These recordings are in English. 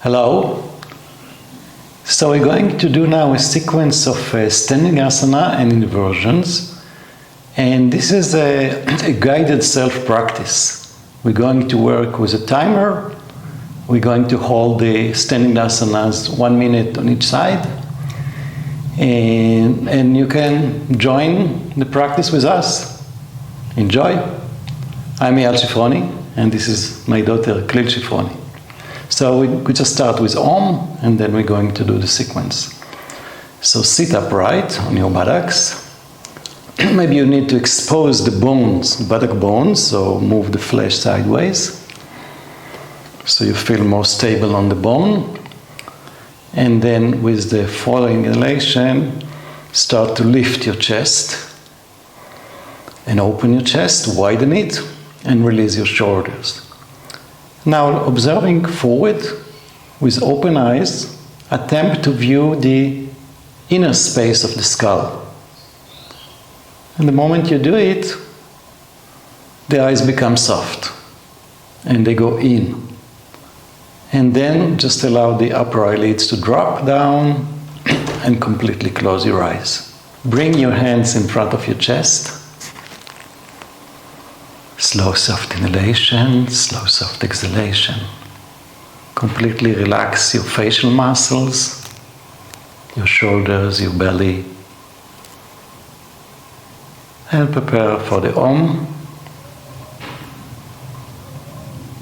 Hello. So we're going to do now a sequence of standing asana and inversions. And this is a guided self-practice. We're going to work with a timer. We're going to hold the standing asanas 1 minute on each side. And you can join the practice with us. Enjoy. I'm Eyal Shifroni, and this is my daughter, Eyal Shifroni. So we just start with Om, and then we're going to do the sequence. So sit upright on your buttocks. Maybe you need to expose the bones, buttock bones, so move the flesh sideways, so you feel more stable on the bone. And then with the following inhalation, start to lift your chest and open your chest, widen it, and release your shoulders. Now, observing forward with open eyes, attempt to view the inner space of the skull. And the moment you do it, the eyes become soft and they go in. And then just allow the upper eyelids to drop down and completely close your eyes. Bring your hands in front of your chest. Slow, soft inhalation, slow, soft exhalation. Completely relax your facial muscles, your shoulders, your belly. And prepare for the Om.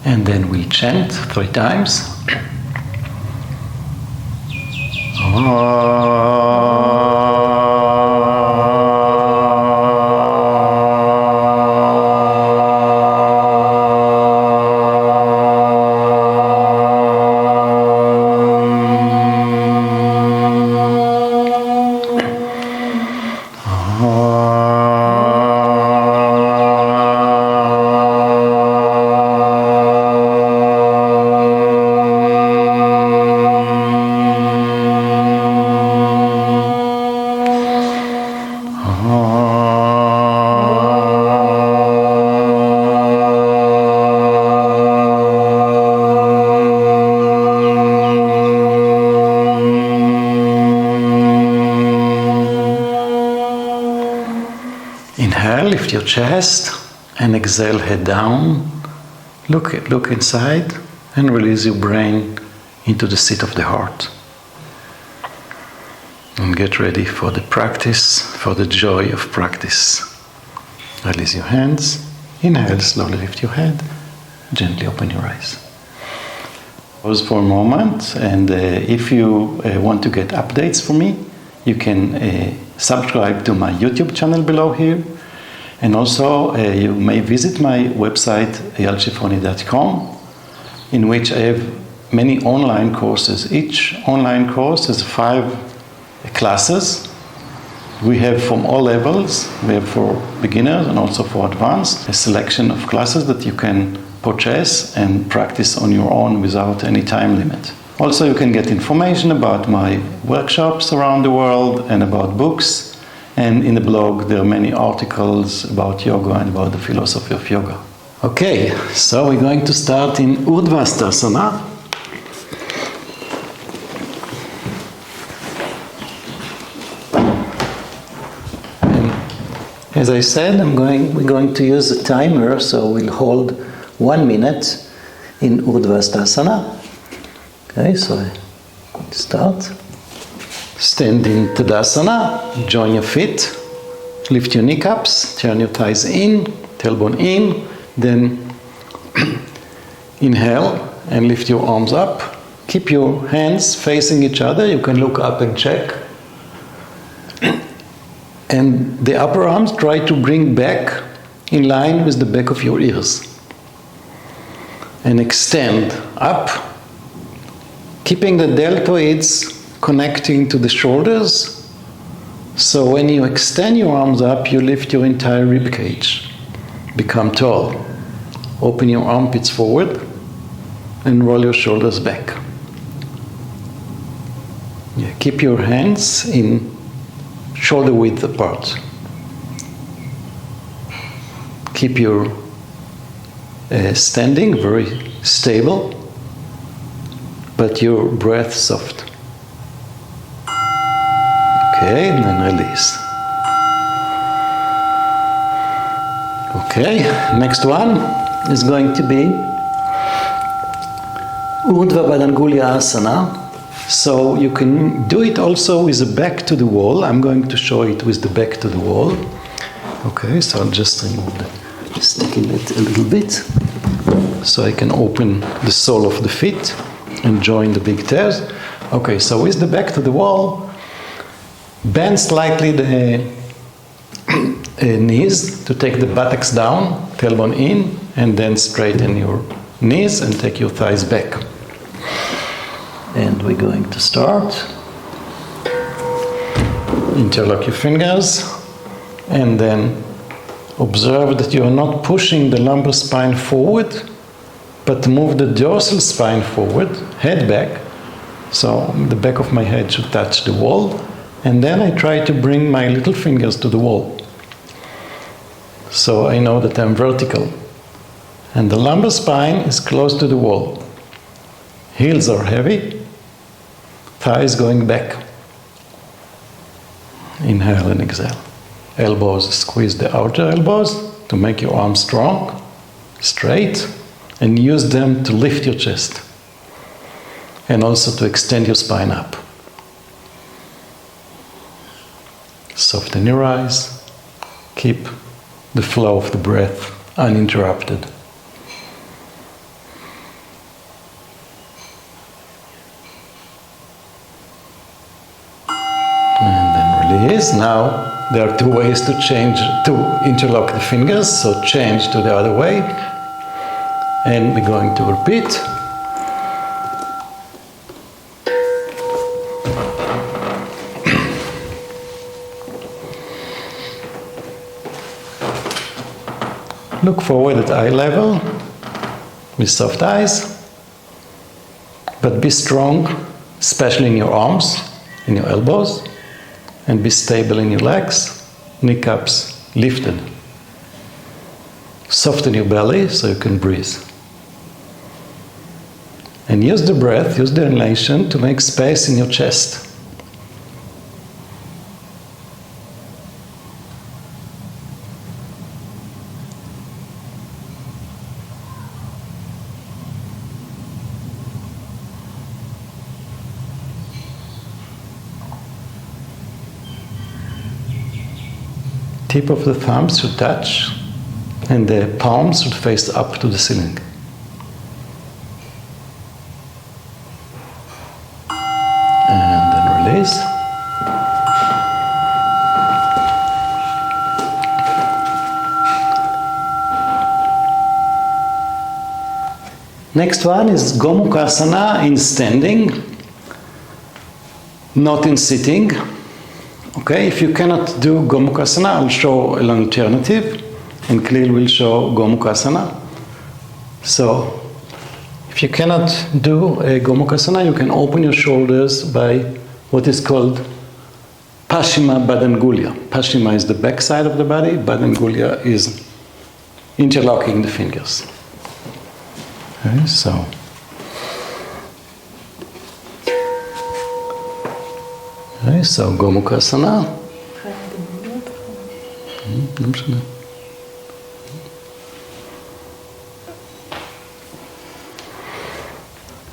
And then we'll chant 3 times. Inhale, lift your chest, and exhale, head down. Look inside, and release your brain into the seat of the heart. And get ready for the practice, for the joy of practice. Release your hands. Inhale, slowly lift your head. Gently open your eyes. Pause for a moment, and if you want to get updates from me, you can subscribe to my YouTube channel below here. And also, you may visit my website, eyalshifroni.com, in which I have many online courses. Each online course has 5 classes. We have from all levels. We have for beginners and also for advanced, a selection of classes that you can purchase and practice on your own without any time limit. Also, you can get information about my workshops around the world and about books. And in the blog, there are many articles about yoga and about the philosophy of yoga. Okay, so we're going to start in Urdhvastasana. And as I said, we're going to use a timer, so we'll hold 1 minute in Urdhvastasana. Okay, so I start. Stand in Tadasana, join your feet, lift your kneecaps, turn your thighs in, tailbone in, then inhale and lift your arms up. Keep your hands facing each other, you can look up and check. And the upper arms try to bring back in line with the back of your ears. And extend up, keeping the deltoids connecting to the shoulders. So when you extend your arms up, you lift your entire rib cage. Become tall. Open your armpits forward and roll your shoulders back. Yeah, keep your hands in shoulder width apart. Keep your standing very stable. but your breath soft. Okay, and then release. Okay, next one is going to be Urdhva Badangulya Asana. So you can do it also with the back to the wall. I'm going to show it with the back to the wall. Okay, so I'll just remove the sticky bit a little bit, so I can open the sole of the feet and join the big toes. Okay, so with the back to the wall, bend slightly the knees to take the buttocks down, tailbone in, and then straighten your knees and take your thighs back. And we're going to start. Interlock your fingers, and then observe that you are not pushing the lumbar spine forward, but move the dorsal spine forward, head back. So the back of my head should touch the wall. And then I try to bring my little fingers to the wall. So I know that I'm vertical. And the lumbar spine is close to the wall. Heels are heavy. Thighs going back. Inhale and exhale. Elbows, squeeze the outer elbows to make your arms strong, straight, and use them to lift your chest. And also to extend your spine up. Soften your eyes. Keep the flow of the breath uninterrupted. And then release. Now there are two ways to interlock the fingers. So change to the other way. And we're going to repeat. Look forward at eye level with soft eyes, but be strong, especially in your arms, in your elbows, and be stable in your legs, kneecaps lifted. Soften your belly so you can breathe. And use the breath, use the inhalation to make space in your chest. Tip of the thumbs should touch, and the palms should face up to the ceiling. And then release. Next one is Gomukha Asana in standing, not in sitting. Okay, if you cannot do Gomukha Asana, I'll show an alternative, and Klil will show Gomukha Asana. So, if you cannot do a Gomukha Asana, you can open your shoulders by what is called Paschima Badangulya. Paschima is the back side of the body, Badangulya is interlocking the fingers. Okay, so. Okay, so Gomukha Asana.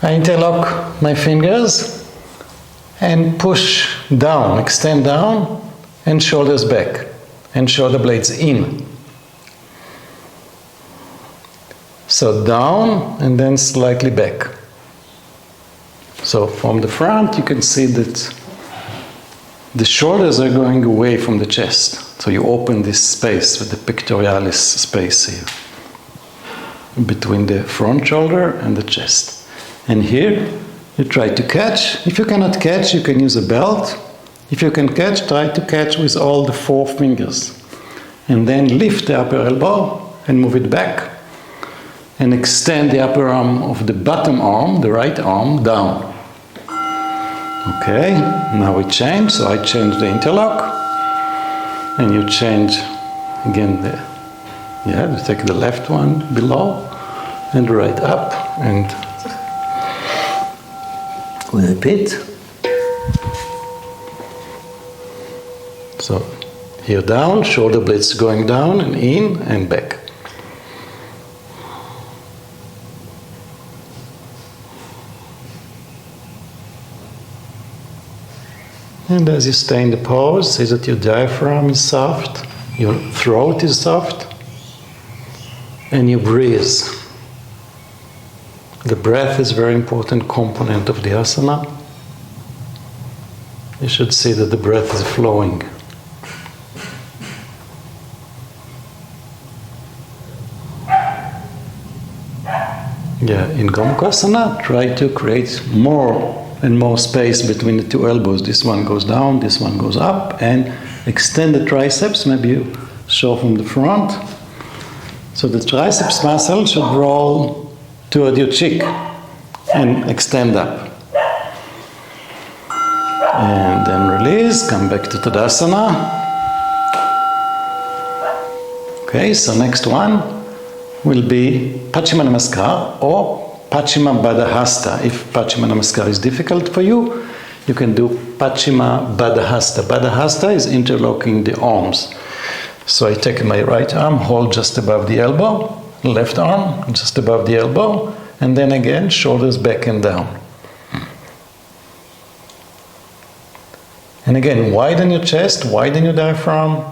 I interlock my fingers and push down, extend down, and shoulders back, and shoulder blades in. So down and then slightly back. So from the front you can see that the shoulders are going away from the chest. So you open this space with the pectoralis space here between the front shoulder and the chest. And here you try to catch. If you cannot catch, you can use a belt. If you can catch, try to catch with all the 4 fingers. And then lift the upper elbow and move it back. And extend the upper arm of the bottom arm, the right arm, down. Okay, now we change. So I change the interlock. And you change again you take the left one below and right up. And We repeat. So here down, shoulder blades going down and in and back. And as you stay in the pose, see that your diaphragm is soft, your throat is soft, and you breathe. The breath is a very important component of the asana. You should see that the breath is flowing. Yeah, in Gomukhasana, try to create more and more space between the two elbows. This one goes down, this one goes up, and extend the triceps. Maybe you show from the front. So the triceps muscle should roll toward your cheek and extend up. And then release, come back to Tadasana. Okay, so next one will be Paschima Namaskar or Paschima Baddhahasta. If Paschima Namaskar is difficult for you, you can do Paschima Baddhahasta. Baddhahasta is interlocking the arms. So I take my right arm, hold just above the elbow, left arm just above the elbow, and then again, shoulders back and down. And again, widen your chest, widen your diaphragm,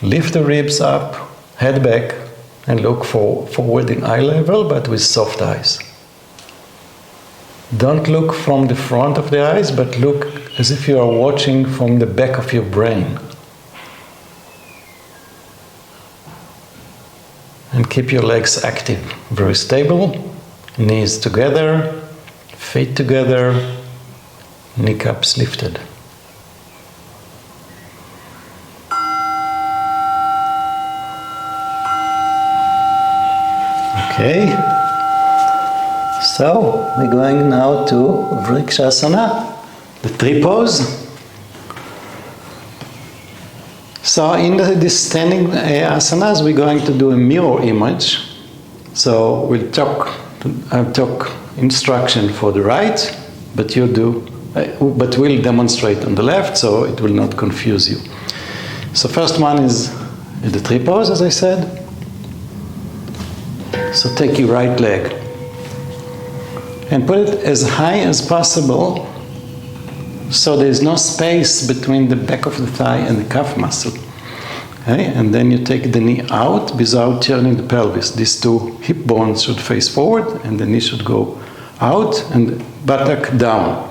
lift the ribs up, head back, and look forward in eye level, but with soft eyes. Don't look from the front of the eyes, but look as if you are watching from the back of your brain. And keep your legs active, very stable, knees together, feet together, kneecaps lifted. Okay, so we're going now to Vrikshasana, the tree pose. So in this standing asanas, we're going to do a mirror image. So we'll talk instruction for the right, but but we'll demonstrate on the left, so it will not confuse you. So first one is the tree pose, as I said. So take your right leg and put it as high as possible so there is no space between the back of the thigh and the calf muscle. Okay? And then you take the knee out without turning the pelvis. These two hip bones should face forward and the knee should go out and the buttock down.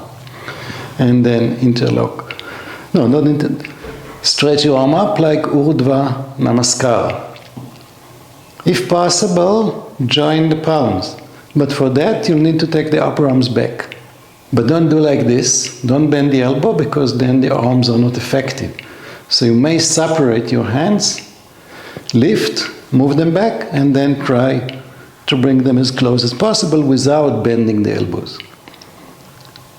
And then interlock. No, not interlock. Stretch your arm up like Urdhva Namaskar. If possible, join the palms. But for that, you'll need to take the upper arms back. But don't do like this. Don't bend the elbow, because then the arms are not effective. So you may separate your hands, lift, move them back, and then try to bring them as close as possible without bending the elbows.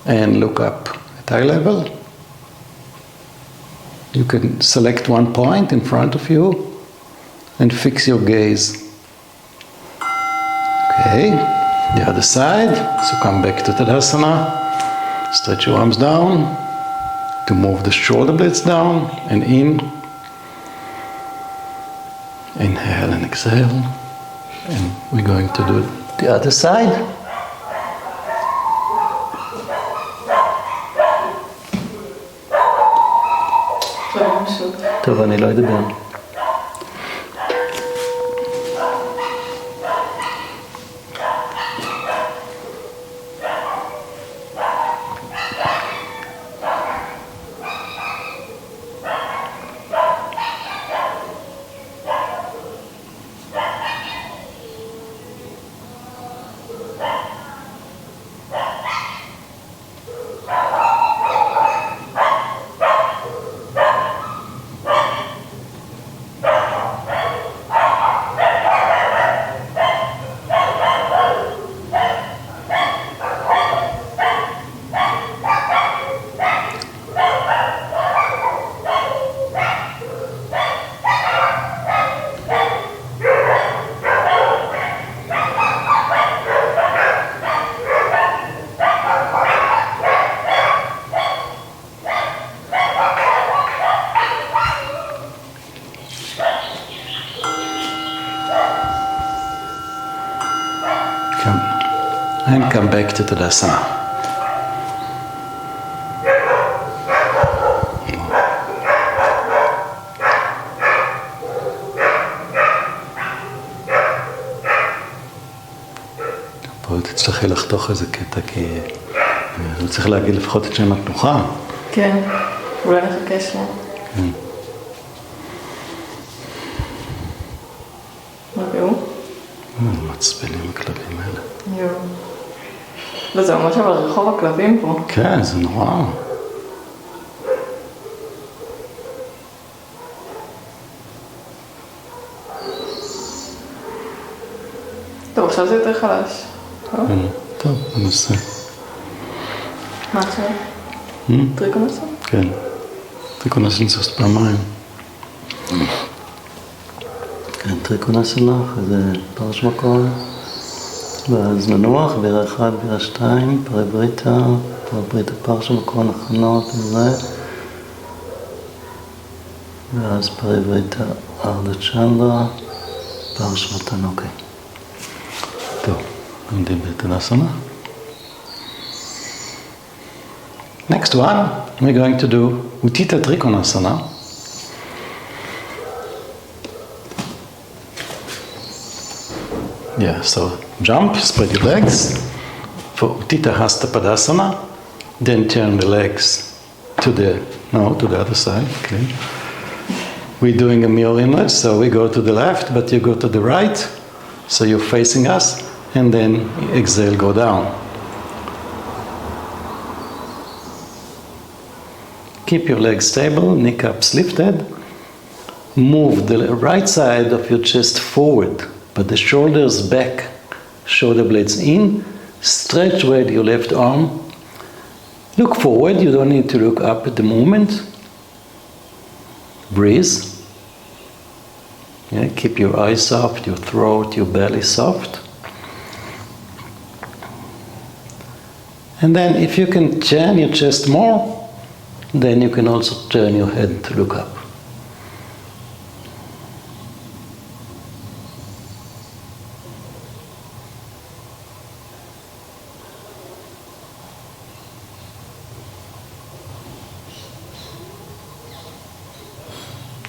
And look up at eye level. You can select one point in front of you and fix your gaze. Okay, the other side. So come back to Tadasana. Stretch your arms down to move the shoulder blades down and in. Inhale and exhale. And we're going to do the other side. טוב, אני לא אדבר. come back to Tadasana. פה תצטרכי לחתוך איזה קטע, כי אני צריך להגיד לפחות את שם התנוחה. כן, אולי נחכה שנייה. כן. מה ראו? מצפלים הכלבים האלה. יואו. וזה ממש אבל רחוב הכלבים פה. כן, זה נורא. טוב, עכשיו זה יותר חלש. טוב, ננסה. מה עכשיו? טריקונסון? כן. טריקונסון זה פעמיים. כן, טריקונסון, זה פרש מקום. ואז מנוח, בירה 1, בירה 2, פרי בריטה, פרש מקום, הכנות וזה. ואז פרי בריטה, ארדה צ'נדרה, פרש ותנוקי. טוב, עומדים בתנאסנה. Next one, we're going to do Uttita Trikonasana. Yeah, so jump, spread your legs. For Uttita Hasta Padasana, then turn the legs to the other side. Okay. We're doing a mirror image, so we go to the left, but you go to the right. So you're facing us, and then exhale, go down. Keep your legs stable, kneecaps lifted. Move the right side of your chest forward, but the shoulders back, shoulder blades in. Stretch wide your left arm. Look forward, you don't need to look up at the moment. Breathe. Yeah, keep your eyes soft, your throat, your belly soft. And then if you can turn your chest more, then you can also turn your head to look up.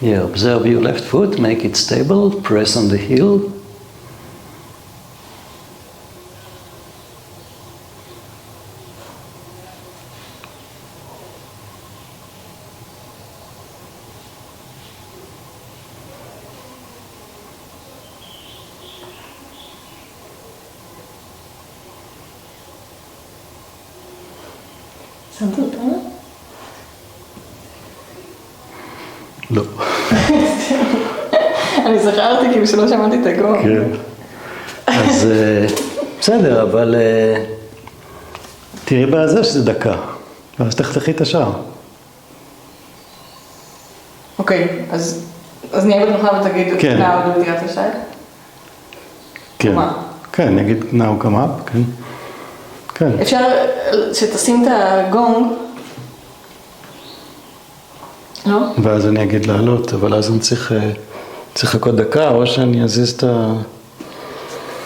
Yeah, observe your left foot, make it stable, press on the heel. שמת אותנו? לא. אני זכרתי כאילו שלא שמעתי את הגרום. כן. אז בסדר, אבל תראי בזה שזה דקה, ואז תחתכי את השאר. אוקיי, אז נהיה בתנוחה ותגיד now do the other side? כן. מה? כן, נגיד now come up, כן. כן. אפשר שתשים את הגונג, לא? ואז אני אגיד לעלות, אבל אז אני צריך לחכות דקה, או שאני אזיז את ה...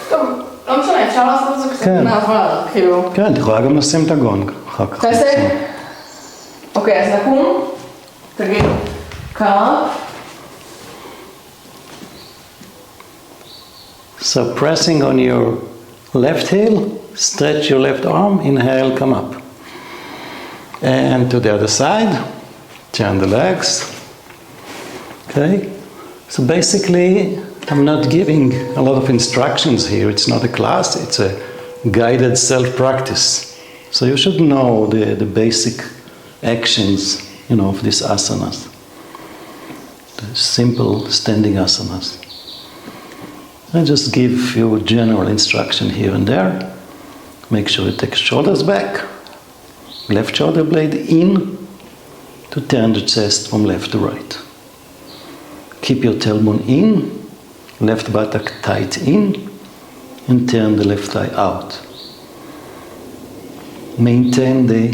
טוב, לא משנה, אפשר לעשות את זה קצת מעבר, כאילו... כן, את יכולה גם לשים את הגונג אחר כך. תעשה? אוקיי, אז נקום, תגיד, כמה? So pressing on your left heel, stretch your left arm, inhale, come up. And to the other side, turn the legs. Okay? So basically, I'm not giving a lot of instructions here. It's not a class, it's a guided self-practice. So you should know the basic actions, of these asanas. The simple standing asanas. I just give you general instruction here and there. Make sure you take shoulders back, left shoulder blade in to turn the chest from left to right. Keep your tailbone in, left buttock tight in, and turn the left thigh out. Maintain the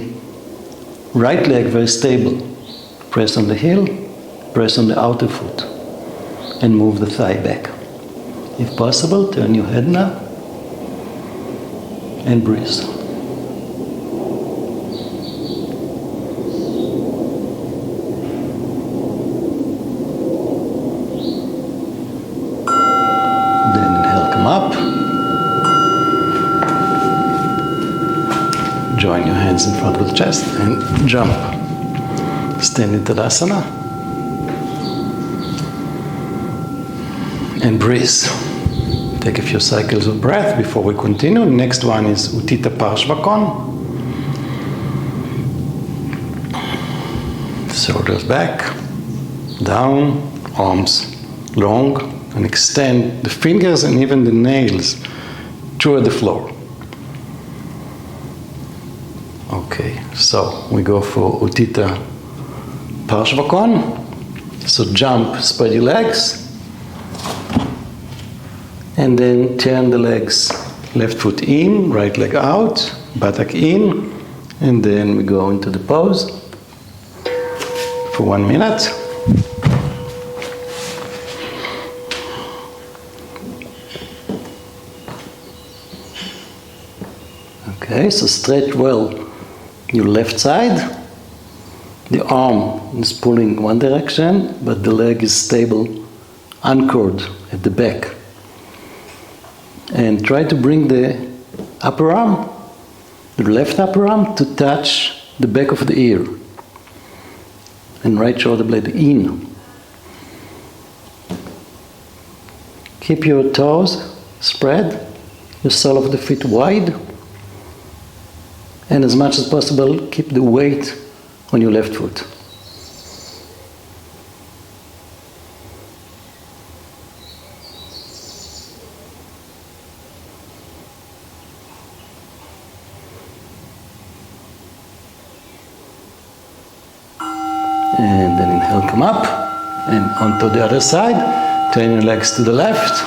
right leg very stable. Press on the heel, press on the outer foot, and move the thigh back. If possible, turn your head now. and breathe. Then inhale, come up. Join your hands in front of the chest and jump. Stand into the asana. And breathe. Take a few cycles of breath before we continue. Next one is Uttita Parshvakon. Shoulders back, down, arms long, and extend the fingers and even the nails toward the floor. Okay, so we go for Uttita Parshvakon. So jump, spread your legs. And then turn the legs, left foot in, right leg out, buttock in, and then we go into the pose for 1 minute. Okay, so stretch well your left side. The arm is pulling one direction, but the leg is stable, anchored at the back. And try to bring the upper arm, the left upper arm, to touch the back of the ear. And right shoulder blade in. Keep your toes spread, your sole of the feet wide. And as much as possible, keep the weight on your left foot. And then inhale, come up, and onto the other side. Turn your legs to the left.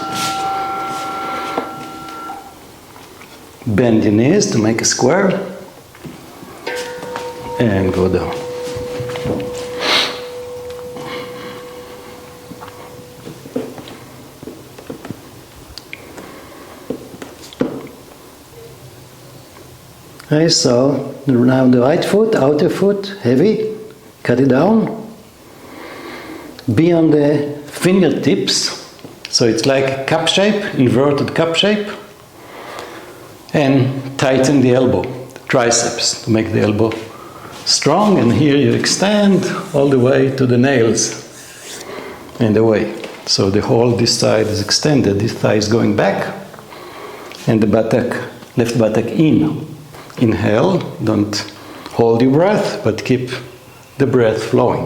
Bend your knees to make a square. And go down. Okay, so now the right foot, outer foot, heavy. Cut it down. Be on the fingertips, so it's like a cup shape, inverted cup shape. And tighten the elbow, the triceps, to make the elbow strong. And here you extend all the way to the nails and away. So the whole this side is extended, this thigh is going back, and the buttock, left buttock in. Inhale, don't hold your breath, but keep the breath flowing.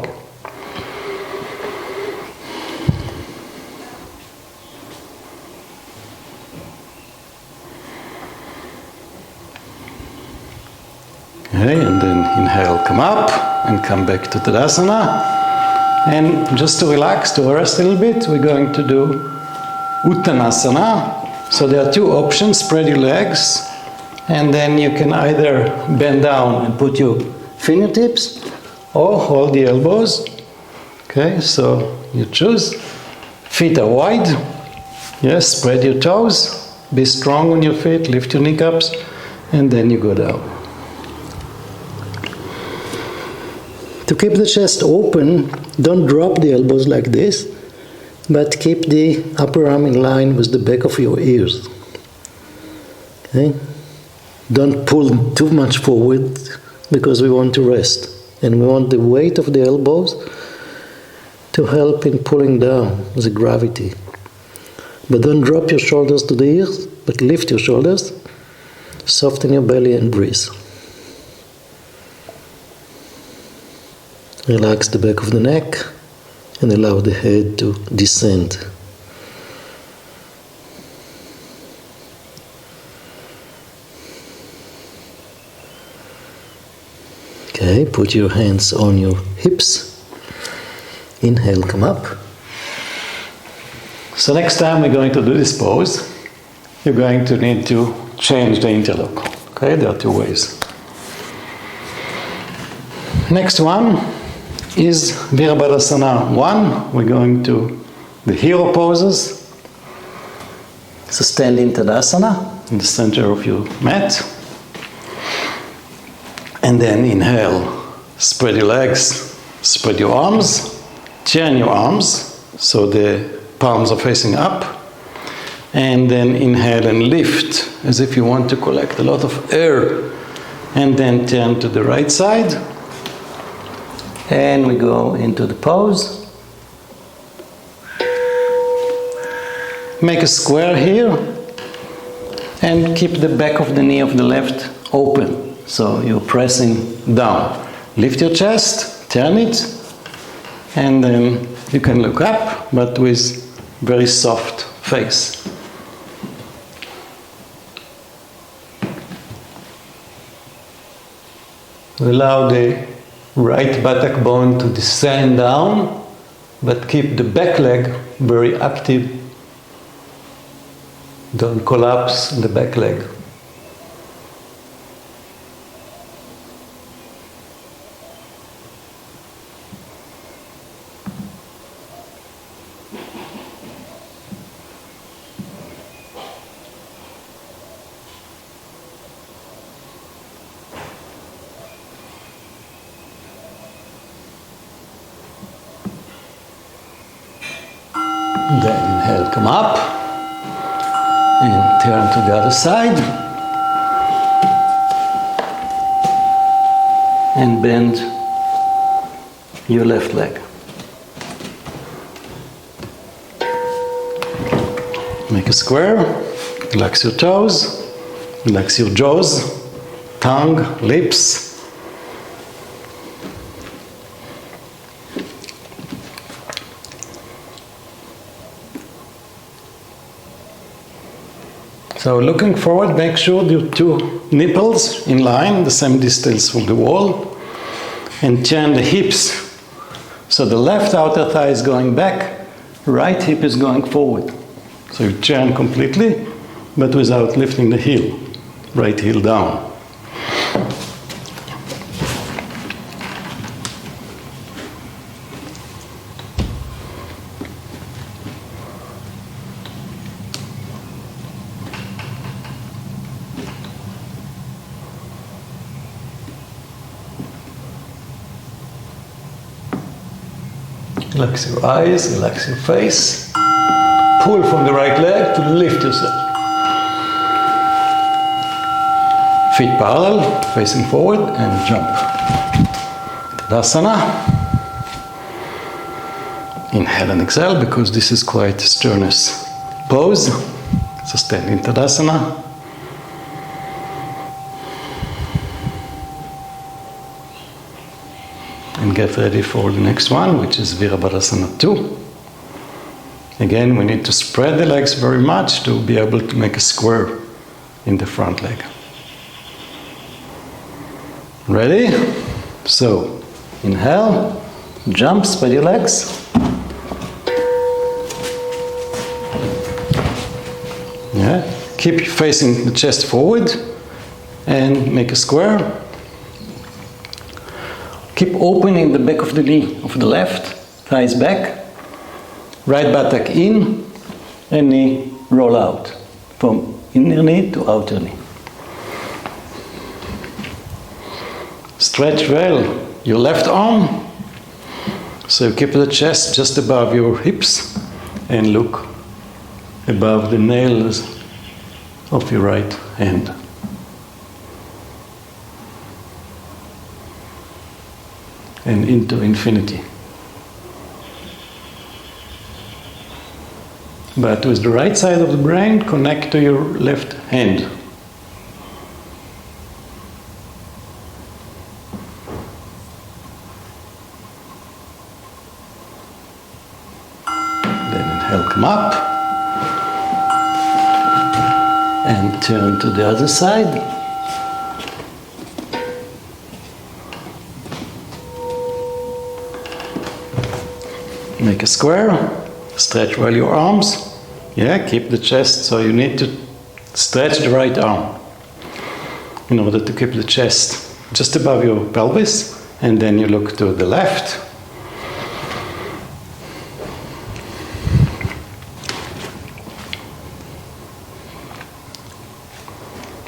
Okay, and then inhale, come up, and come back to Tadasana. And just to relax, to rest a little bit, we're going to do Uttanasana. So there are two options: spread your legs, and then you can either bend down and put your fingertips, or hold the elbows. Okay, so you choose. Feet are wide. Yes, spread your toes. Be strong on your feet. Lift your kneecaps, and then you go down. To keep the chest open, don't drop the elbows like this, but keep the upper arm in line with the back of your ears. Okay? Don't pull too much forward, because we want to rest. And we want the weight of the elbows to help in pulling down the gravity. But don't drop your shoulders to the ears, but lift your shoulders, soften your belly and breathe. Relax the back of the neck and allow the head to descend. Okay, put your hands on your hips. Inhale, come up. So next time we're going to do this pose, you're going to need to change the interlock. Okay, there are two ways. Next one is Virabhadrasana 1. We're going to the hero poses. So stand in Tadasana, in the center of your mat. And then inhale, spread your legs, spread your arms, turn your arms so the palms are facing up. And then inhale and lift as if you want to collect a lot of air. And then turn to the right side. And we go into the pose. Make a square here. And keep the back of the knee of the left open. So you're pressing down. Lift your chest, turn it. And then you can look up, but with very soft face. Allow the right buttock bone to descend down, but keep the back leg very active. Don't collapse the back leg. Then inhale, come up, and turn to the other side, and bend your left leg. Make a square, relax your toes, relax your jaws, tongue, lips. So looking forward, make sure your two nipples in line, the same distance from the wall, and turn the hips. So the left outer thigh is going back, right hip is going forward. So you turn completely, but without lifting the heel, right heel down. Relax your eyes, relax your face. Pull from the right leg to lift yourself. Feet parallel, facing forward, and jump. Tadasana. Inhale and exhale, because this is quite a strenuous pose. So stand in Tadasana. And get ready for the next one, which is Virabhadrasana 2. Again, we need to spread the legs very much to be able to make a square in the front leg. Ready? So, inhale, jump, spread your legs. Yeah, keep facing the chest forward and make a square. Keep opening the back of the knee of the left, thighs back, right buttock in, and knee roll out from inner knee to outer knee. Stretch well your left arm, so keep the chest just above your hips and look above the nails of your right hand. And into infinity. But with the right side of the brain, connect to your left hand. Then inhale, come up. And turn to the other side. Make a square, stretch well your arms. Yeah, keep the chest, so you need to stretch the right arm in order to keep the chest just above your pelvis, and then you look to the left.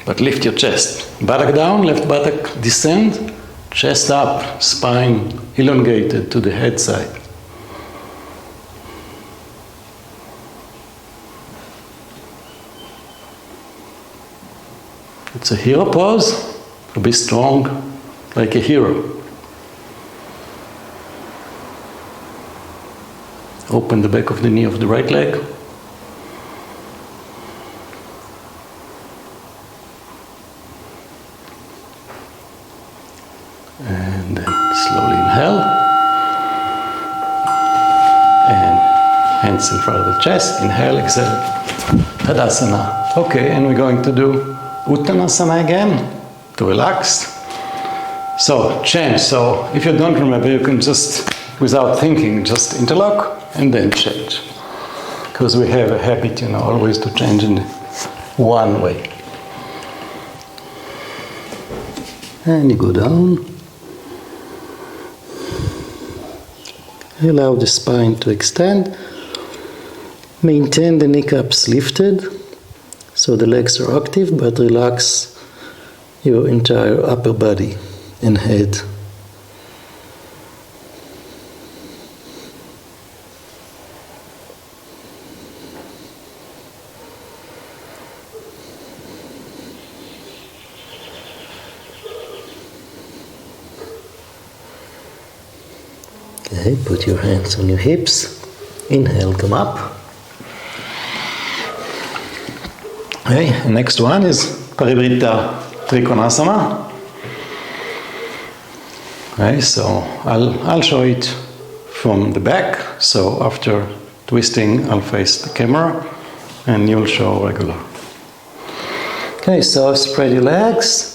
but lift your chest. Buttock down, left buttock descend, chest up, spine elongated to the head side. It's a hero pose, to be strong like a hero. Open the back of the knee of the right leg. And then slowly inhale. And hands in front of the chest. Inhale, exhale. Tadasana. Okay, and we're going to do Uttanasana again to relax. So, change. So, if you don't remember, you can just, without thinking, just interlock and then change. Because we have a habit, always to change in one way. And you go down. Allow the spine to extend. Maintain the kneecaps lifted, so the legs are active, but relax your entire upper body and head. Okay, put your hands on your hips. Inhale, come up. Okay, next one is Parivritta Trikonasana. Okay, so I'll show it from the back. So after twisting, I'll face the camera and you'll show regular. Okay, so spread your legs.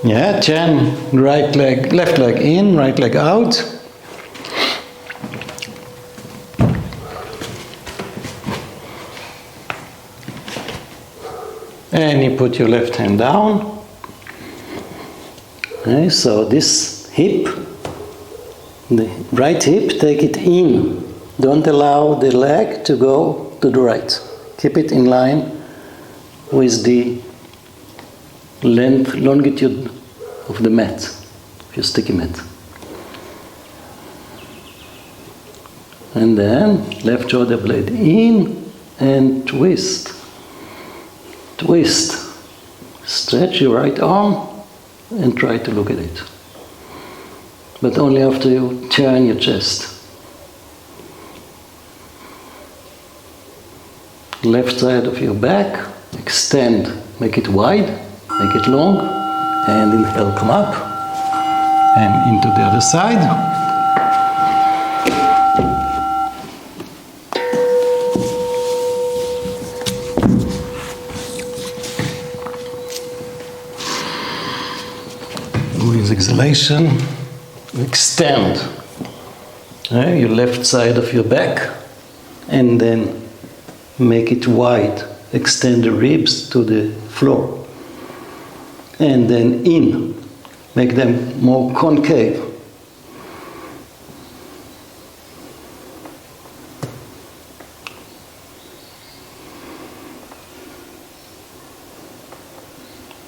Yeah, turn right leg, left leg in, right leg out. And you put your left hand down. Okay, so this hip, the right hip, take it in. Don't allow the leg to go to the right. Keep it in line with the longitude of the mat, your sticky mat. And then left shoulder blade in and twist. Twist. Stretch your right arm and try to look at it. But only after you turn your chest. Left side of your back, extend, make it wide, make it long, and inhale, come up, and into the other side. With exhalation, extend your left side of your back and then make it wide. Extend the ribs to the floor. And then in. Make them more concave.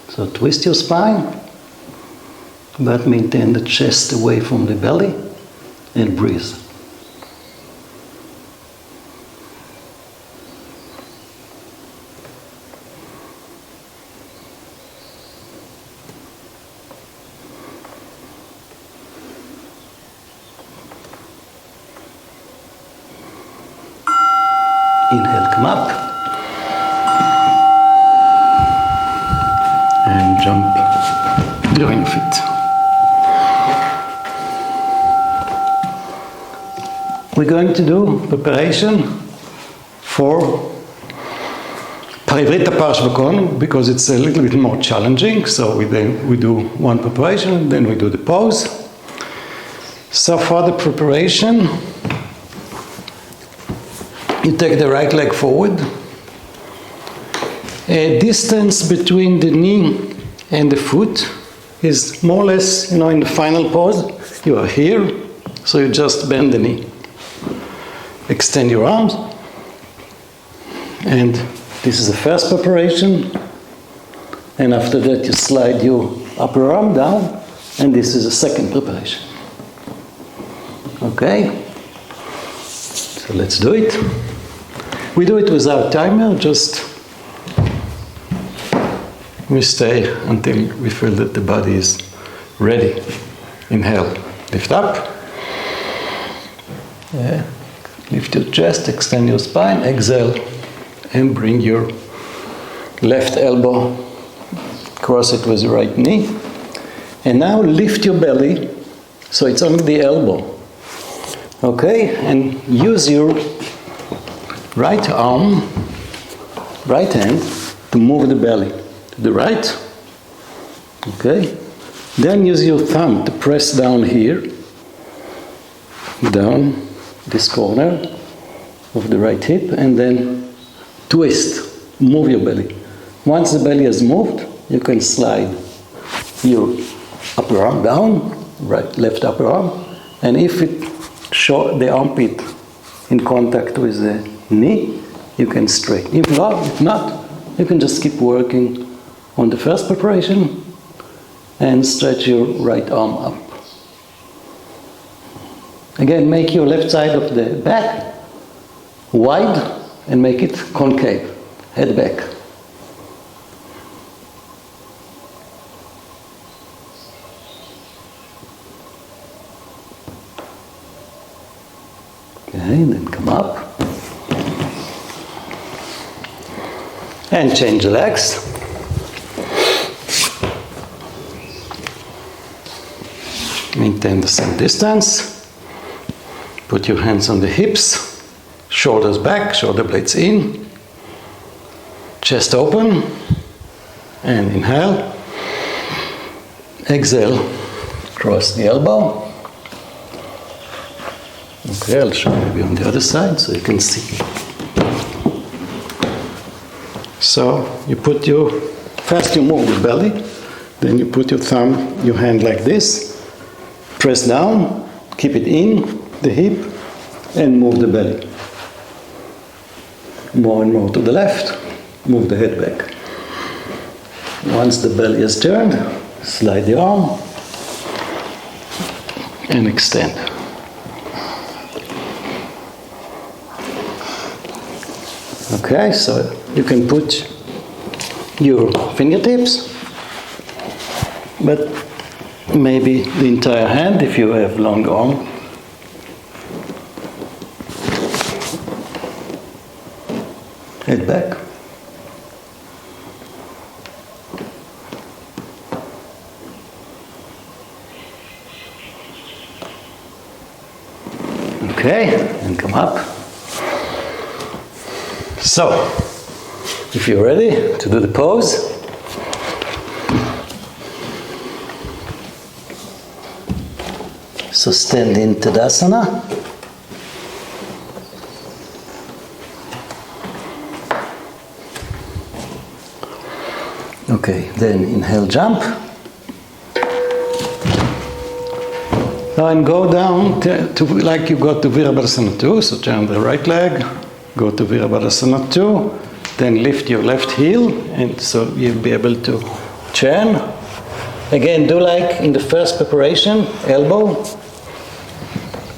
So twist your spine, but maintain the chest away from the belly and breathe. Inhale, come up. And jump your feet. We're going to do preparation for Parivritta Parshvakon because it's a little bit more challenging. So we do one preparation and then we do the pose. So for the preparation, you take the right leg forward. A distance between the knee and the foot is more or less, in the final pose, you are here, so you just bend the knee. Extend your arms and This is the first preparation, and after that you slide your upper arm down, and this is the second preparation. Okay? So let's do it. We do it without timer, just we stay until we feel that the body is ready. Inhale, lift up. Yeah. Lift your chest, extend your spine, exhale, and bring your left elbow, cross it with your right knee. And now lift your belly, so it's only the elbow. Okay, and use your right arm, right hand, to move the belly to the right. Okay, then use your thumb to press down here, down this corner of the right hip, and then twist, move your belly. Once the belly has moved, you can slide your upper arm down, left upper arm, and if it show the armpit in contact with the knee, you can straighten. If not, you can just keep working on the first preparation and stretch your right arm up. Again, make your left side of the back wide and make it concave, head back. Okay, then come up. And change the legs. Maintain the same distance. Put your hands on the hips, shoulders back, shoulder blades in, chest open, and inhale. Exhale, cross the elbow. Okay, I'll show you on the other side so you can see. So you put first you move the belly, then you put your thumb, your hand like this, press down, keep it in the hip, and move the belly. More and more to the left, move the head back. Once the belly is turned, slide the arm and extend. Okay, so you can put your fingertips, but maybe the entire hand if you have long arm. Head back. Okay, and come up. So, if you're ready to do the pose, so stand in Tadasana. Okay, then inhale, jump. And go down to like you go to Virabhadrasana 2, so turn the right leg, go to Virabhadrasana 2, then lift your left heel, and so you'll be able to turn. Again, do like in the first preparation, elbow,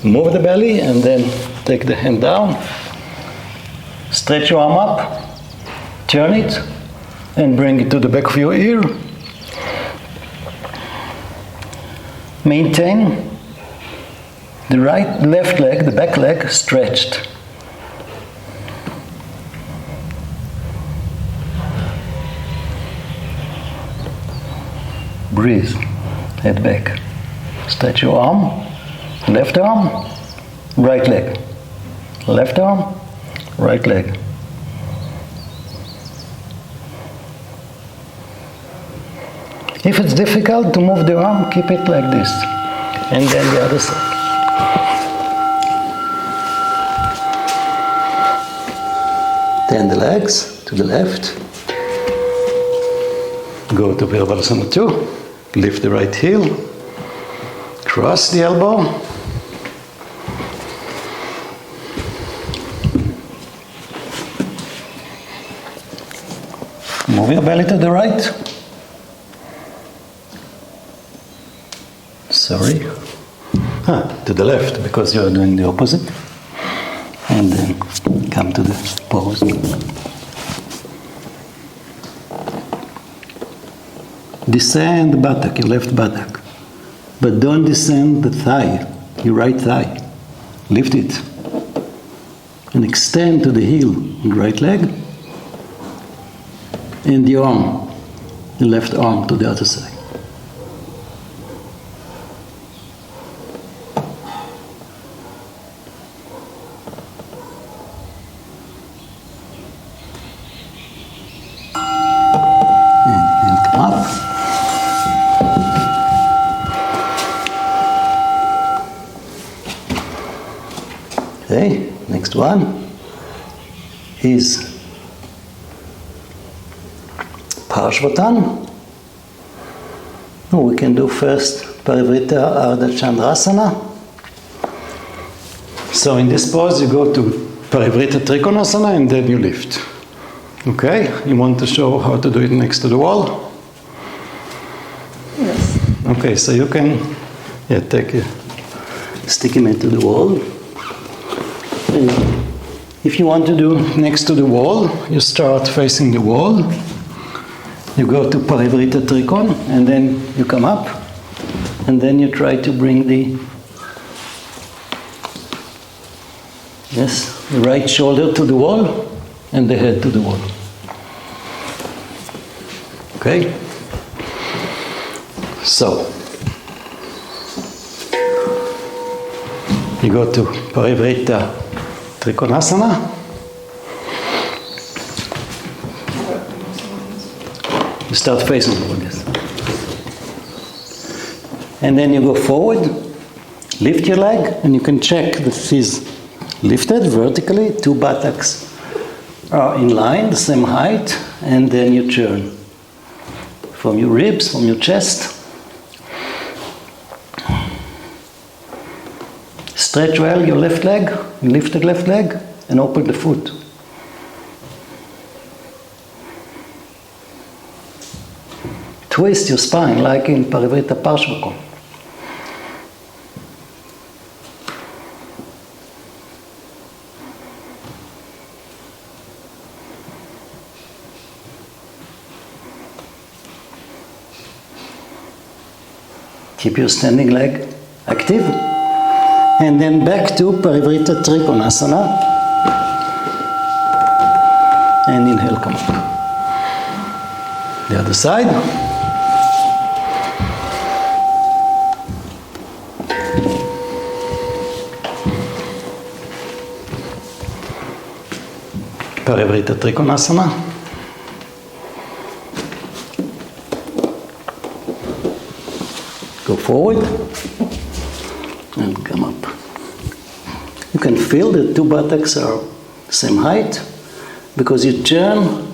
move the belly, and then take the hand down, stretch your arm up, turn it, and bring it to the back of your ear. Maintain the left leg, the back leg, stretched. Breathe, head back. Stretch your arm, left arm, right leg. Left arm, right leg. If it's difficult to move the arm, keep it like this. And then the other side. Then the legs to the left. Go to Virabhadrasana 2. Lift the right heel. Cross the elbow. Move your belly to the right. Sorry. To the left, because you're doing the opposite. And then come to the pose. Descend the buttock, your left buttock. But don't descend the thigh, your right thigh. Lift it. And extend to the heel, the right leg. And the arm, the left arm to the other side. And come up. Okay, next one is Parshvatan. We can do first Parivrita Ardha Chandrasana. So in this pose you go to Parivrita Trikonasana and then you lift. Okay, you want to show how to do it next to the wall? Yes. Okay, so you can stick him into the wall. And if you want to do next to the wall, you start facing the wall. You go to Parivrita Trikon, and then you come up, and then you try to bring the right shoulder to the wall, and the head to the wall. Okay? So, you go to Parivrita Trikonasana. You start facing like this. And then you go forward, lift your leg, and you can check that it is lifted vertically, two buttocks are in line, the same height, and then you turn from your ribs, from your chest. Stretch well your left leg, lifted left leg, and open the foot. Twist your spine like in Parivrita Parshvakon. Keep your standing leg active. And then back to Parivrita Trikonasana. And inhale, come up. The other side. Parivrita Trikonasana. Go forward and come up. You can feel that two buttocks are the same height because you turn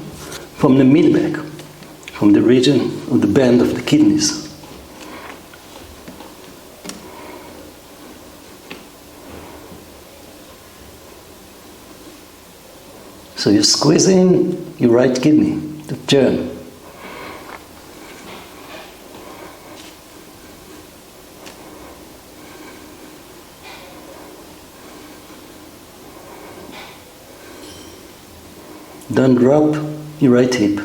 from the mid-back, from the region of the band of the kidneys. So you squeeze in your right kidney to turn. Don't drop your right hip.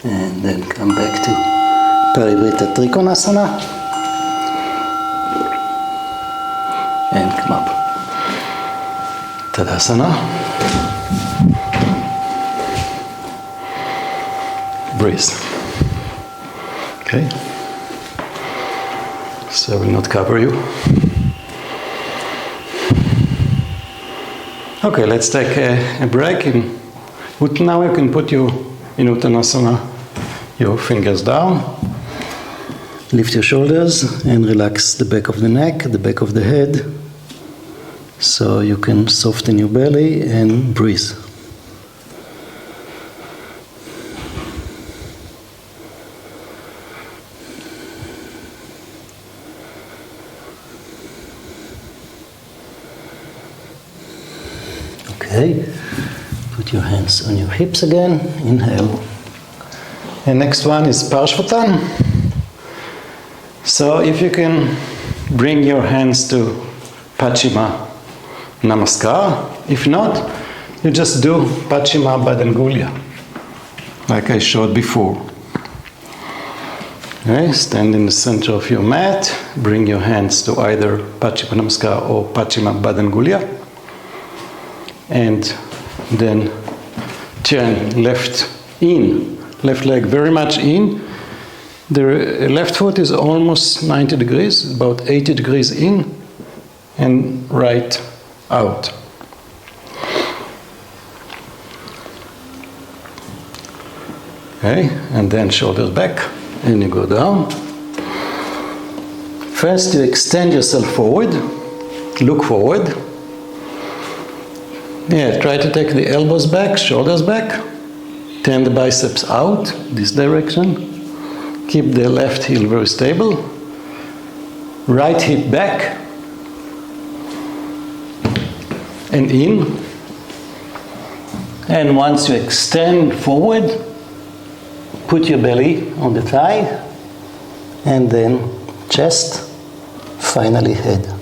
And then come back to Parivrita Trikonasana. And come up. Tadasana. Breathe. Okay. So I will not cover you. Okay, let's take a break. Now you can put you in Uttanasana, your fingers down. Lift your shoulders and relax the back of the neck, the back of the head, so you can soften your belly and breathe. Okay. Put your hands on your hips again. Inhale. And next one is Parshvatan. So if you can bring your hands to Paschima Namaskar. If not, you just do Paschima Badangulya, like I showed before. Okay, stand in the center of your mat, bring your hands to either Paschima Namaskar or Paschima Badangulya, and then turn left leg very much in. The left foot is almost 90 degrees, about 80 degrees in, and right out. Okay, and then shoulders back, and you go down. First, you extend yourself forward, look forward. Yeah, try to take the elbows back, shoulders back. Turn the biceps out, this direction. Keep the left heel very stable. Right hip back. And in. And once you extend forward, put your belly on the thigh. And then chest, finally head.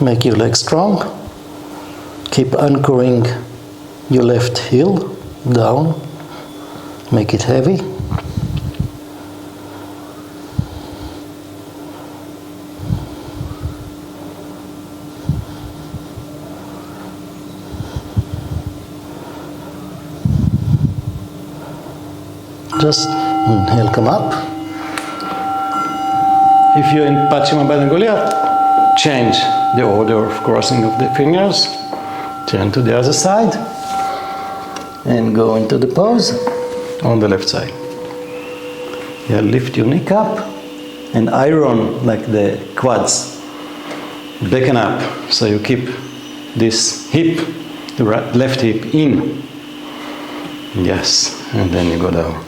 Make your legs strong. Keep anchoring your left heel down. Make it heavy. Just inhale, come up. If you're in Paschima Badangulya, change the order of crossing of the fingers. Turn to the other side and go into the pose on the left side. Yeah, lift your neck up and iron like the quads. Becken up, so you keep this hip, the left hip in. Yes, and then you go down.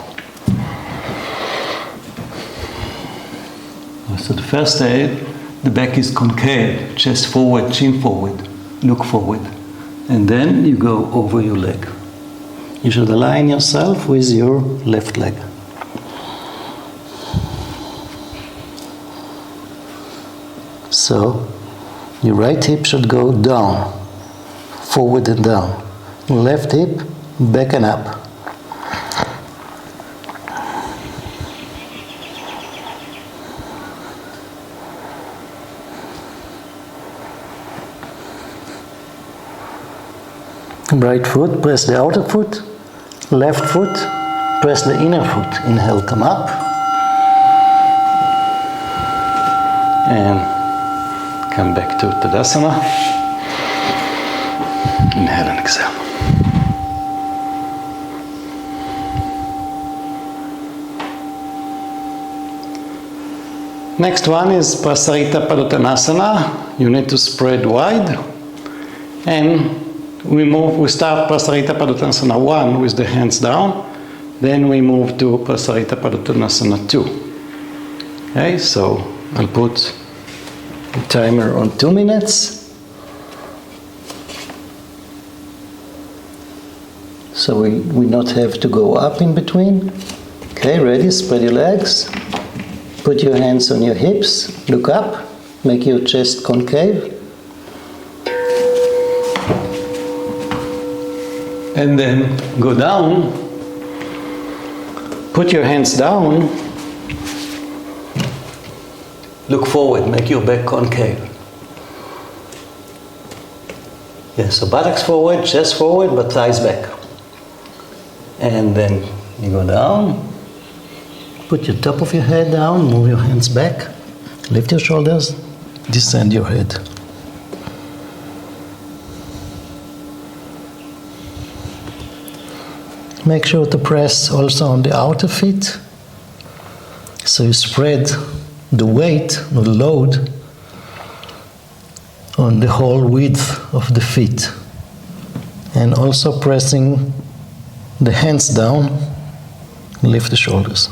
So the first day, the back is concave, chest forward, chin forward, look forward. And then you go over your leg. You should align yourself with your left leg. So, your right hip should go down, forward and down. Left hip, back and up. Right foot, press the outer foot. Left foot, press the inner foot. Inhale, come up. And come back to Tadasana. Inhale and exhale. Next one is Prasarita Padottanasana. You need to spread wide. And we start Prasarita Padottanasana 1 with the hands down, then we move to Prasarita Padottanasana 2. Okay, so I'll put the timer on 2 minutes. So we not have to go up in between. Okay, ready? Spread your legs. Put your hands on your hips. Look up. Make your chest concave. And then go down, put your hands down, look forward, make your back concave. Yeah, so buttocks forward, chest forward, but thighs back. And then you go down, put your top of your head down, move your hands back, lift your shoulders, descend your head. Make sure to press also on the outer feet, so you spread the weight or the load on the whole width of the feet. And also pressing the hands down, lift the shoulders.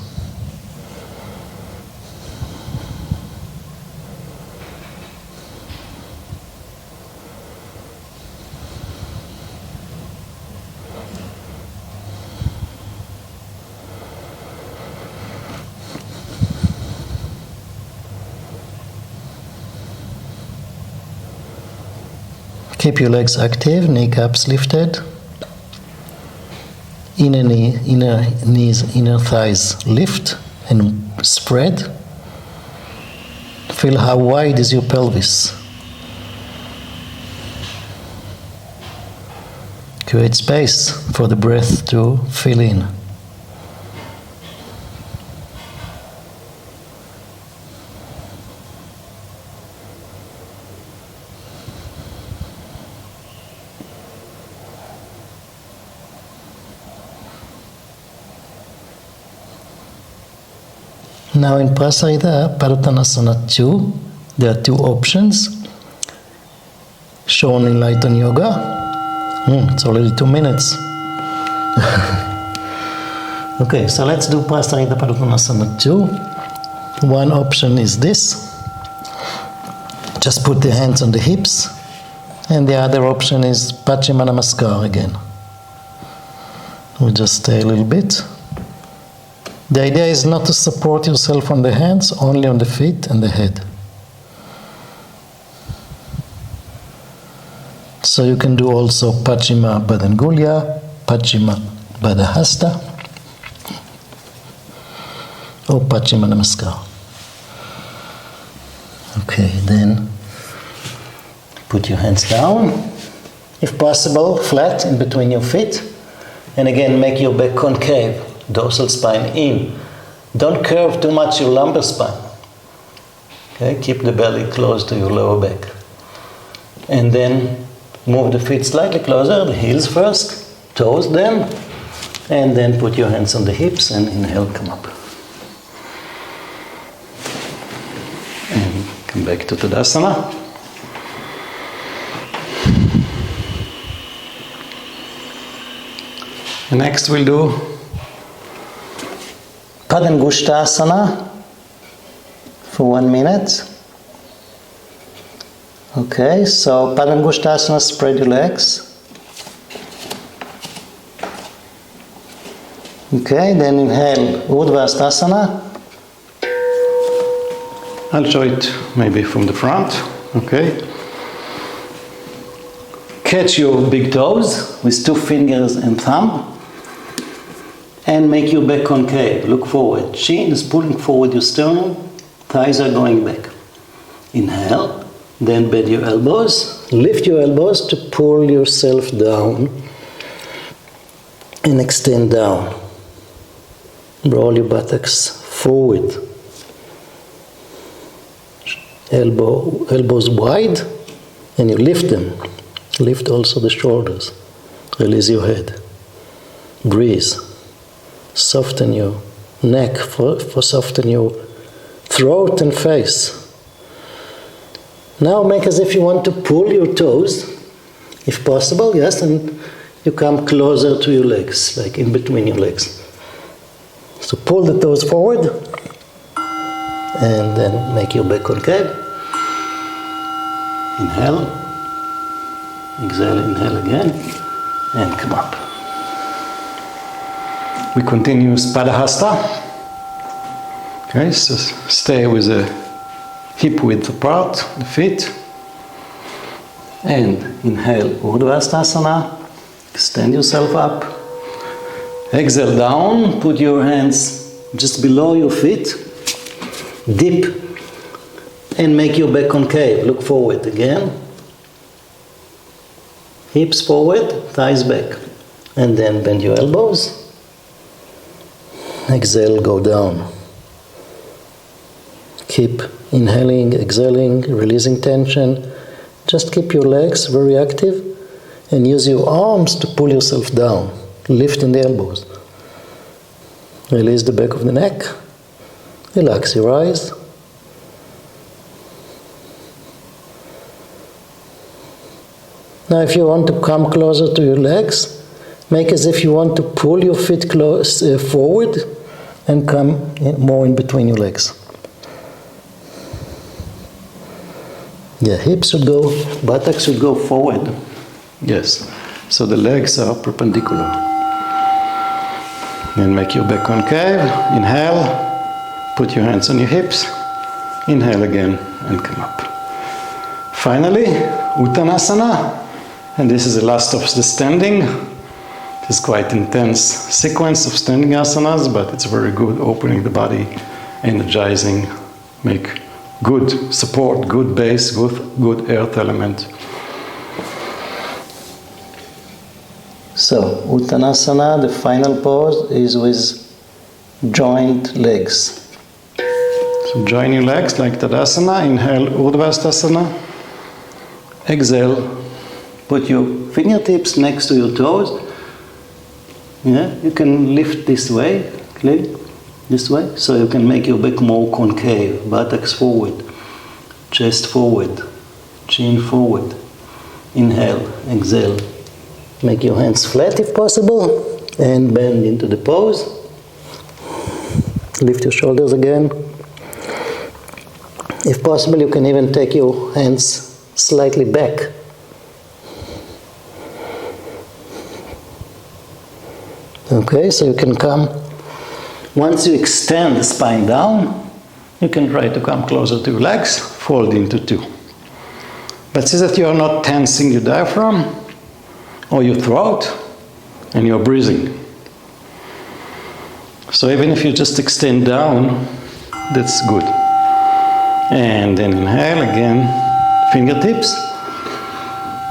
Keep your legs active, kneecaps lifted. Inner knee, inner knees, inner thighs lift and spread. Feel how wide is your pelvis. Create space for the breath to fill in. Now in Prasarita Padottanasana 2, there are two options shown in Light on Yoga. It's already 2 minutes. Okay, so let's do Prasarita Padottanasana 2. One option is this. Just put the hands on the hips. And the other option is Paschima Namaskar again. We'll just stay a little bit. The idea is not to support yourself on the hands, only on the feet and the head. So you can do also Paschima Badangulya, Paschima Badahasta, or Paschima Namaskar. Okay, then put your hands down, if possible, flat in between your feet, and again make your back concave. Dorsal spine in. Don't curve too much your lumbar spine. Okay, keep the belly close to your lower back. And then move the feet slightly closer, the heels first, toes then, and then put your hands on the hips and inhale, come up. And come back to Tadasana. And next we'll do Padangushtasana for 1 minute. Okay, so Padangushtasana, spread your legs. Okay, then inhale Urdhvastasana. I'll show it maybe from the front. Okay. Catch your big toes with 2 fingers and thumb. And make your back concave. Look forward. Chin is pulling forward your sternum. Thighs are going back. Inhale. Then bend your elbows. Lift your elbows to pull yourself down. And extend down. Roll your buttocks forward. Elbows wide. And you lift them. Lift also the shoulders. Release your head. Breathe. Soften your neck, for soften your throat and face. Now make as if you want to pull your toes, if possible, yes, and you come closer to your legs, like in between your legs. So pull the toes forward, and then make your back concave. Inhale, exhale, inhale again, and come up. We continue Padahasta. Okay, so stay with the hip width apart, the feet. And inhale Urdhvastasana. Extend yourself up. Exhale down. Put your hands just below your feet. Dip. And make your back concave. Look forward again. Hips forward, thighs back. And then bend your elbows. Exhale, go down. Keep inhaling, exhaling, releasing tension. Just keep your legs very active and use your arms to pull yourself down. Lifting the elbows. Release the back of the neck. Relax your eyes. Now if you want to come closer to your legs, make as if you want to pull your feet close forward and come more in between your legs. Yeah, hips should go, buttocks should go forward. Yes. So the legs are perpendicular. Then make your back concave. Inhale. Put your hands on your hips. Inhale again and come up. Finally, Uttanasana. And this is the last of the standing. It's quite intense sequence of standing asanas, but it's very good, opening the body, energizing, make good support, good base, good earth element. So, Uttanasana, the final pose, is with joined legs. So join your legs like Tadasana, inhale Urdhvastasana, exhale. Put your fingertips next to your toes. Yeah, you can lift this way, clearly, this way, so you can make your back more concave, buttocks forward, chest forward, chin forward. Inhale, exhale. Make your hands flat if possible, and bend into the pose. Lift your shoulders again. If possible, you can even take your hands slightly back. Okay, so you can come, once you extend the spine down, you can try to come closer to your legs, fold into two. But see that you are not tensing your diaphragm or your throat, and you're breathing. So even if you just extend down, that's good. And then inhale again, fingertips,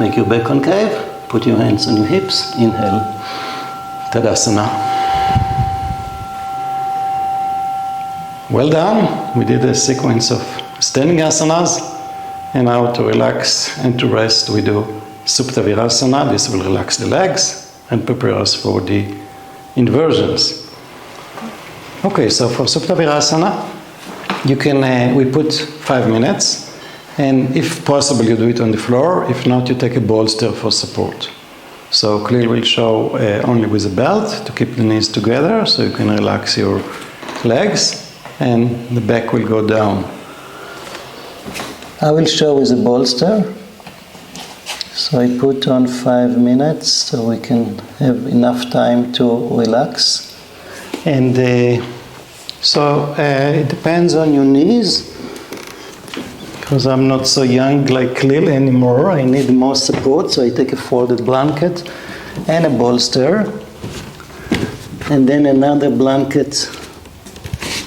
make your back concave, put your hands on your hips, inhale. Tadasana. Well done. We did a sequence of standing asanas, and now to relax and to rest we do Supta Virasana. This will relax the legs and prepare us for the inversions. Okay, so for Supta Virasana, you can we put 5 minutes, and if possible you do it on the floor. If not, you take a bolster for support. So clearly we'll show only with a belt to keep the knees together, so you can relax your legs and the back will go down. I will show with a bolster. So I put on 5 minutes so we can have enough time to relax. And so it depends on your knees, because I'm not so young like Lil anymore. I need more support, so I take a folded blanket and a bolster, and then another blanket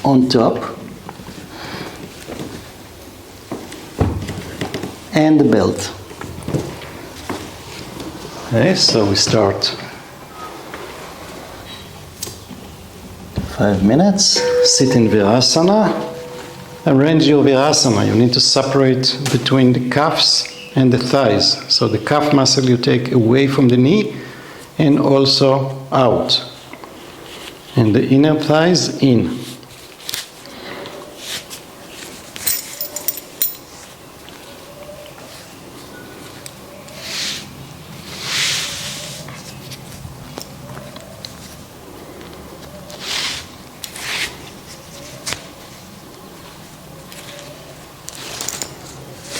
on top, and the belt. Okay, so we start 5 minutes. Sit in Virasana. Arrange your Virasana. You need to separate between the calves and the thighs. So the calf muscle you take away from the knee and also out. And the inner thighs in.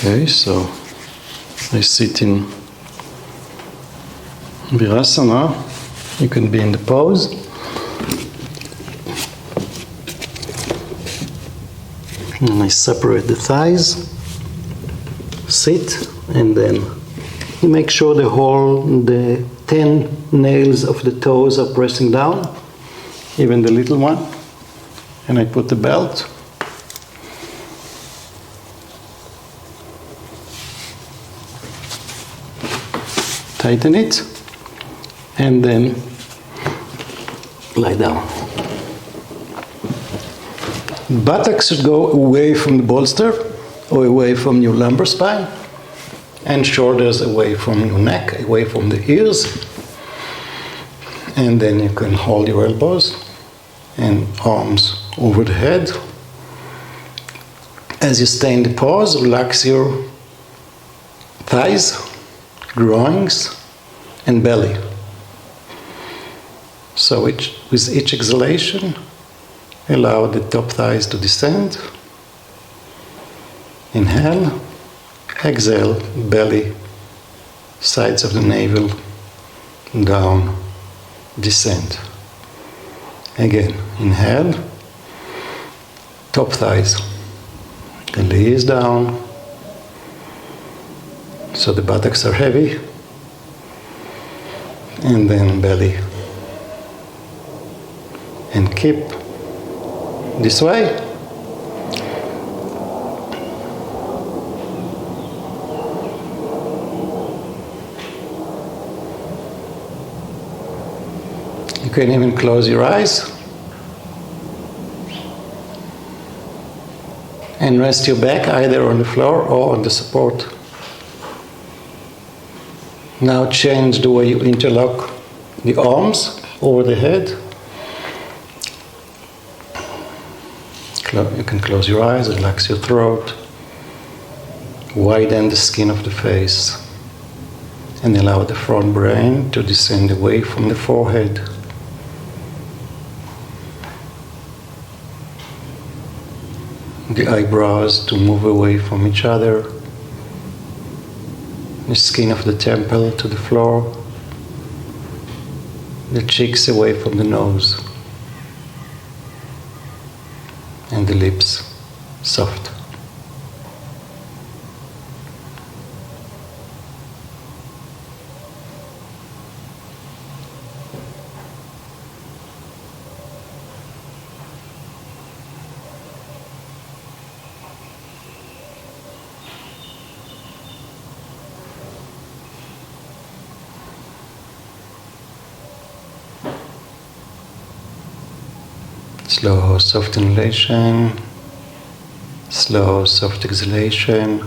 Okay, so I sit in Virasana. You can be in the pose. And I separate the thighs, sit, and then you make sure the 10 nails of the toes are pressing down, even the little one. And I put the belt. Tighten it, and then lie down. Buttocks should go away from the bolster or away from your lumbar spine, and shoulders away from your neck, away from the ears. And then you can hold your elbows and arms over the head. As you stay in the pose, relax your thighs, groins, and belly. So with each exhalation, allow the top thighs to descend. Inhale, exhale, belly, sides of the navel, down, descend. Again, inhale, top thighs, gaze down, so the buttocks are heavy. and then belly. And keep this way. You can even close your eyes and rest your back either on the floor or on the support. Now change the way you interlock the arms over the head. You can close your eyes, relax your throat, widen the skin of the face, and allow the front brain to descend away from the forehead. The eyebrows to move away from each other, the skin of the temple to the floor, the cheeks away from the nose, and the lips soft. Slow, soft inhalation, slow, soft exhalation.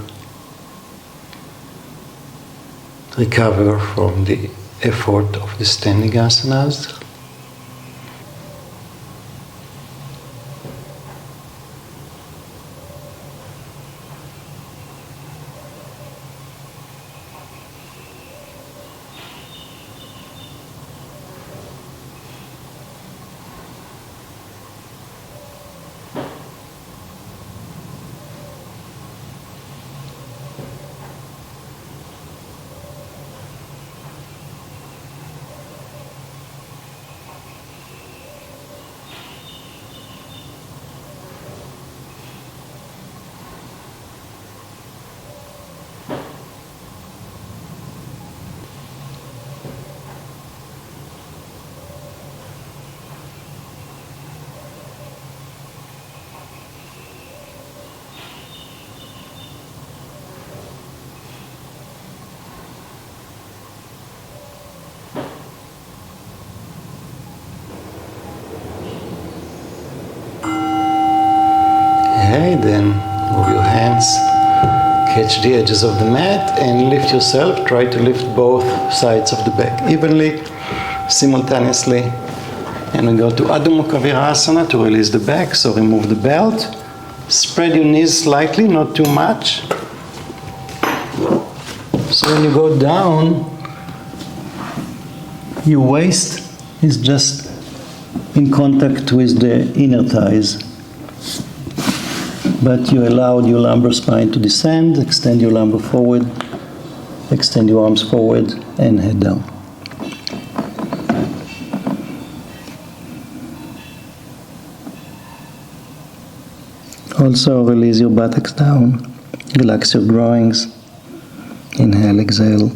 Recover from the effort of the standing asanas. Okay, then move your hands, catch the edges of the mat and lift yourself. Try to lift both sides of the back evenly, simultaneously. And we go to Adho Mukha Virasana to release the back, so remove the belt. Spread your knees slightly, not too much. So when you go down, your waist is just in contact with the inner thighs. But you allowed your lumbar spine to descend, extend your lumbar forward, extend your arms forward, and head down. Also release your buttocks down, relax your groins, inhale, exhale.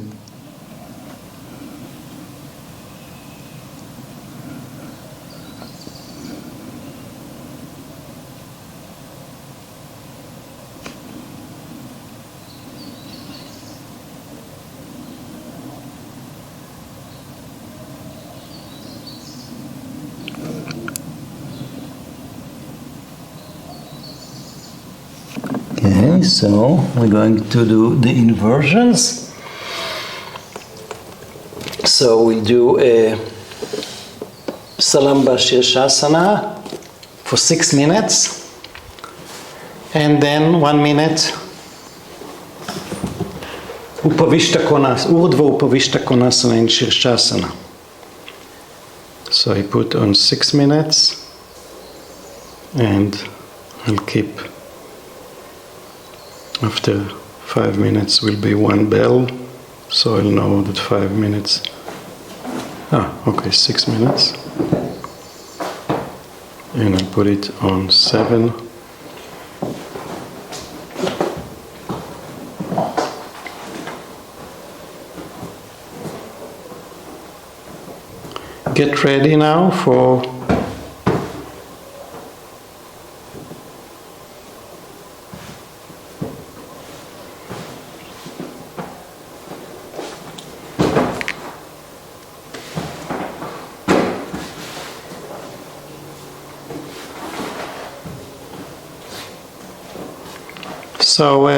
Okay, so we're going to do the inversions. So we'll do a Salamba Shirshasana for 6 minutes, and then 1 minute Upavishta Konasana, Urdhva Upavishta Konasana in Shirshasana. So I put on 6 minutes, and I'll keep. After 5 minutes will be 1 bell, so I'll know that 5 minutes. Okay, 6 minutes. And I'll put it on 7. get ready now for So,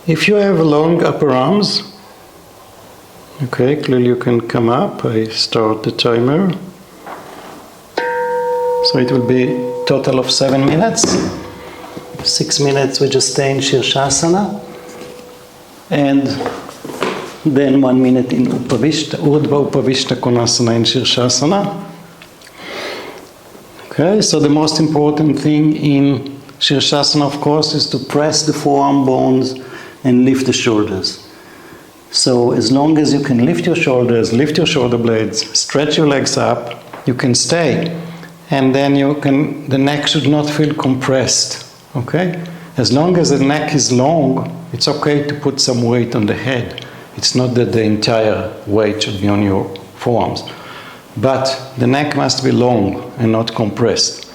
if you have long upper arms, okay, clearly you can come up. I start the timer. So it will be a total of 7 minutes. 6 minutes we just stay in Shirshasana, and then 1 minute in Upavishta, Urdhva Upavishta Konasana in Shirshasana. Okay, so the most important thing in Shirshasana, of course, is to press the forearm bones and lift the shoulders. So as long as you can lift your shoulders, lift your shoulder blades, stretch your legs up, you can stay. And then the neck should not feel compressed, okay? As long as the neck is long, it's okay to put some weight on the head. It's not that the entire weight should be on your forearms. But the neck must be long and not compressed.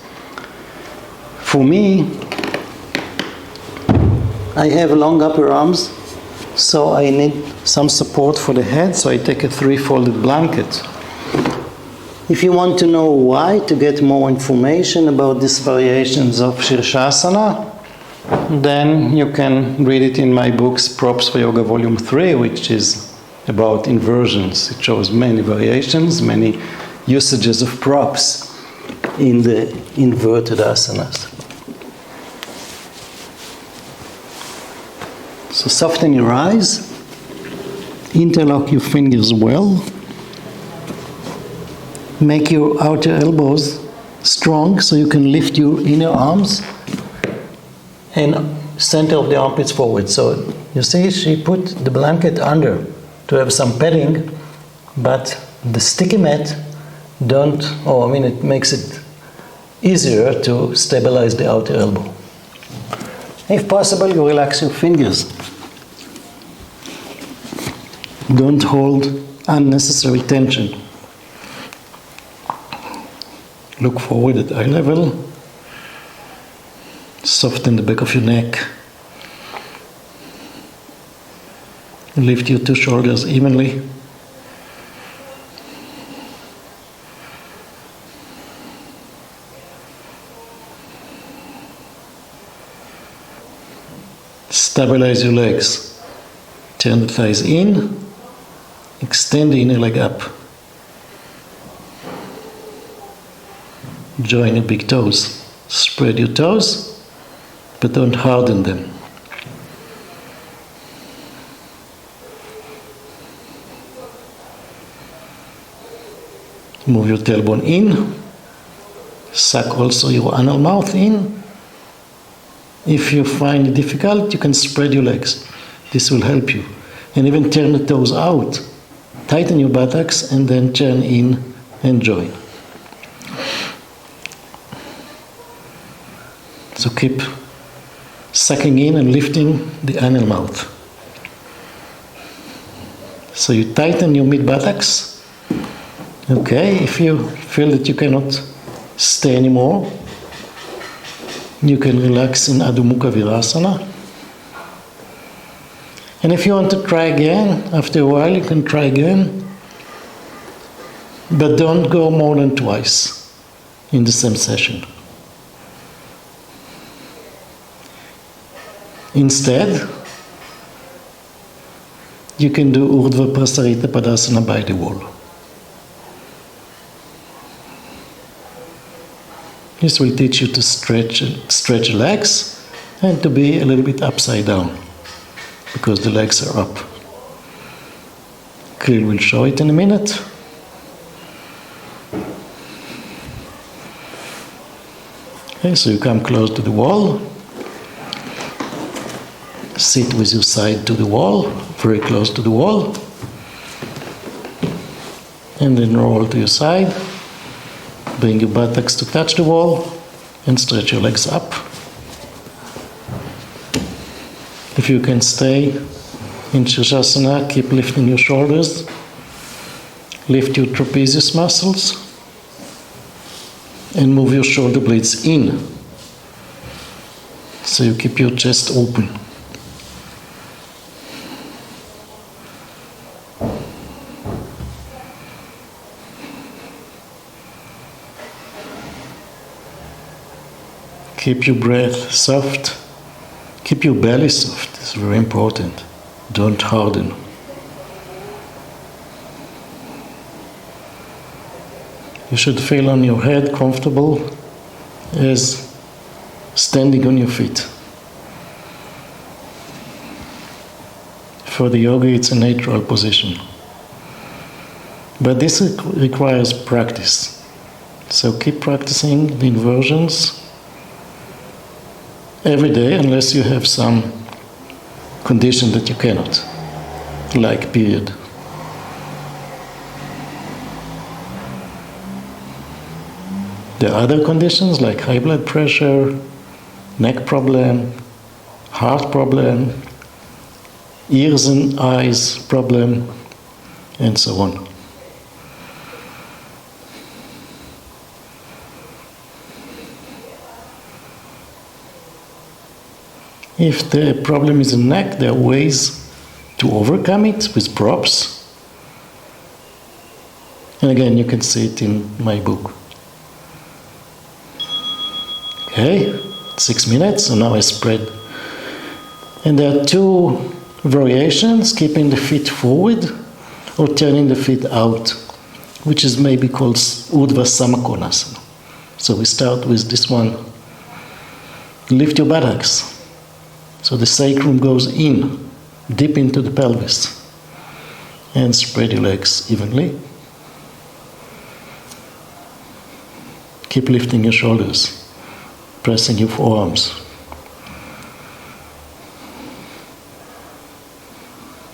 For me, I have long upper arms, so I need some support for the head, so I take a 3-folded blanket. If you want to know why, to get more information about these variations of Shirshasana, then you can read it in my books, Props for Yoga Volume 3, which is about inversions. It shows many variations, many usages of props in the inverted asanas. So soften your eyes, interlock your fingers well, make your outer elbows strong so you can lift your inner arms and center of the armpits forward. So you see, she put the blanket under to have some padding, but the sticky mat it makes it easier to stabilize the outer elbow. If possible, you relax your fingers. Don't hold unnecessary tension. Look forward at eye level. Soften the back of your neck. Lift your 2 shoulders evenly. Stabilize your legs. Turn the thighs in. Extend the inner leg up. Join your big toes. Spread your toes, but don't harden them. Move your tailbone in. Suck also your anal mouth in. If you find it difficult, you can spread your legs. This will help you. And even turn the toes out. Tighten your buttocks and then turn in and join. So keep sucking in and lifting the anal mouth. So you tighten your mid buttocks. Okay, if you feel that you cannot stay anymore, you can relax in Adho Mukha Virasana. And if you want to try again, after a while you can try again, but don't go more than twice in the same session. Instead, you can do Urdhva Prasarita Padasana by the wall. This will teach you to stretch legs and to be a little bit upside down, because the legs are up. Krill will show it in a minute. Okay, so you come close to the wall. Sit with your side to the wall, very close to the wall. And then roll to your side. Bring your buttocks to touch the wall and stretch your legs up. If you can stay in Shirshasana, keep lifting your shoulders. Lift your trapezius muscles and move your shoulder blades in. So you keep your chest open. Keep your breath soft. Keep your belly soft. It's very important. Don't harden. You should feel on your head comfortable as standing on your feet. For the yoga, it's a natural position. But this requires practice. So keep practicing the inversions every day, unless you have some condition that you cannot, like period. There are other conditions like high blood pressure, neck problem, heart problem, ears and eyes problem, and so on. If the problem is in neck, there are ways to overcome it with props. And again, you can see it in my book. Okay, 6 minutes, so now I spread. And there are two variations, keeping the feet forward or turning the feet out, which is maybe called Urdhva Samakonasana. So we start with this one. Lift your buttocks. So the sacrum goes in, deep into the pelvis. And spread your legs evenly. Keep lifting your shoulders. Pressing your forearms.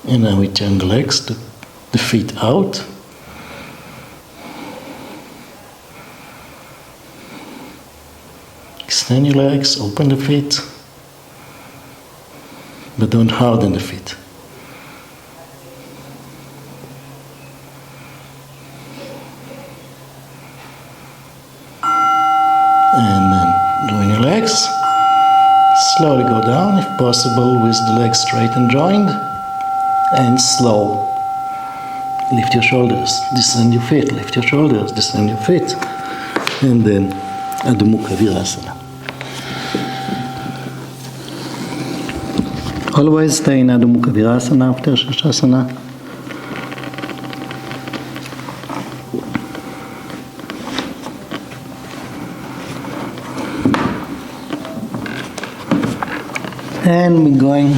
And now we turn the legs, the feet out. Extend your legs, open the feet, but don't harden the feet. And then join your legs, slowly go down if possible with the legs straight and joined, and slow. Lift your shoulders, descend your feet, lift your shoulders, descend your feet, and then Adho Mukha Virasana. Always stay in Adho Mukha Virasana after Shasana. And we're going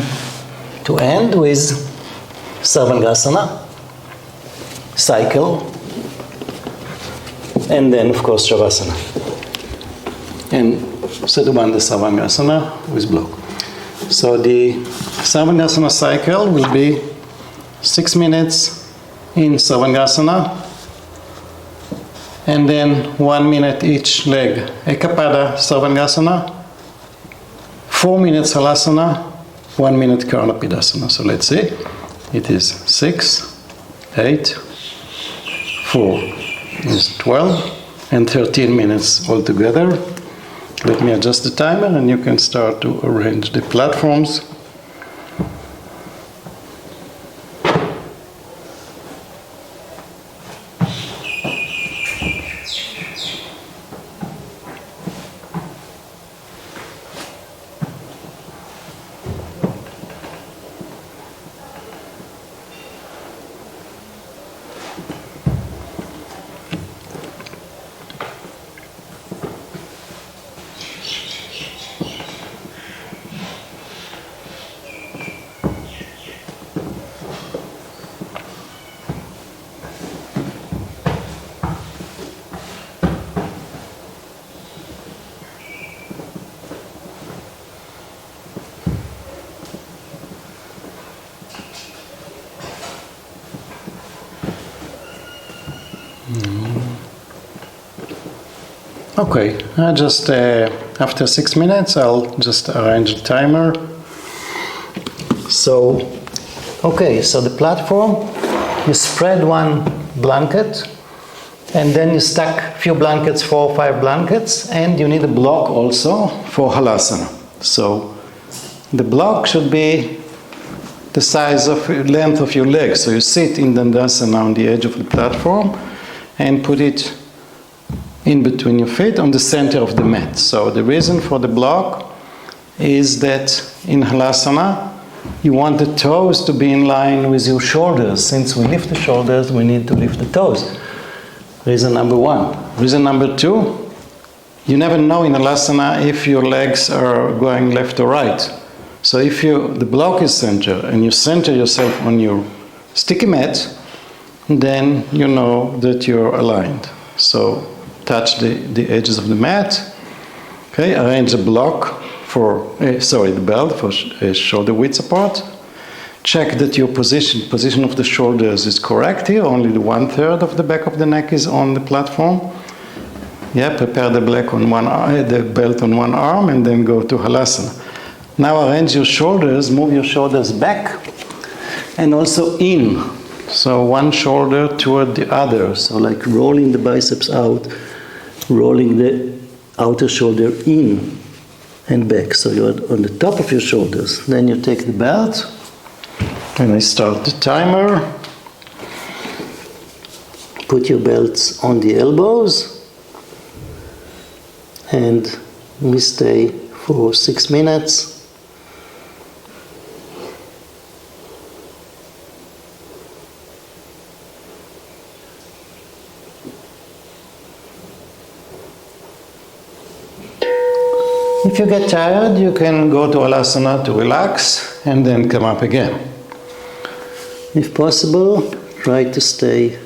to end with Sarvangasana, cycle, and then of course Shavasana. And Sadhubandha Sarvangasana with block. So the Sarvangasana cycle will be 6 minutes in Sarvangasana, and then 1 minute each leg. Ekapada Sarvangasana, 4 minutes Halasana, 1 minute Karnapidasana. So let's see, it is 6, 8, 4 is 12, and 13 minutes altogether. Let me adjust the timer and you can start to arrange the platforms. Okay, just after 6 minutes, I'll just arrange the timer. So, okay, so the platform, you spread one blanket, and then you stack a few blankets, 4 or 5 blankets, and you need a block also for halasana. So the block should be the size of length of your legs. So you sit in dandasana on the edge of the platform and put it in between your feet on the center of the mat. So the reason for the block is that in halasana you want the toes to be in line with your shoulders. Since we lift the shoulders, we need to lift the toes. Reason number 1. Reason number 2, you never know in halasana if your legs are going left or right. So if the block is center and you center yourself on your sticky mat, then you know that you're aligned. So touch the edges of the mat. Okay, arrange the block the belt for shoulder width apart. Check that your position of the shoulders is correct here. Only the 1/3 of the back of the neck is on the platform. Yeah, prepare the belt on one arm and then go to halasana. Now arrange your shoulders, move your shoulders back and also in. So one shoulder toward the other. So like rolling the biceps out, rolling the outer shoulder in and back. So you're on the top of your shoulders. Then you take the belt and I start the timer. Put your belts on the elbows and we stay for 6 minutes. If you get tired, you can go to alasana to relax and then come up again. If possible, try to stay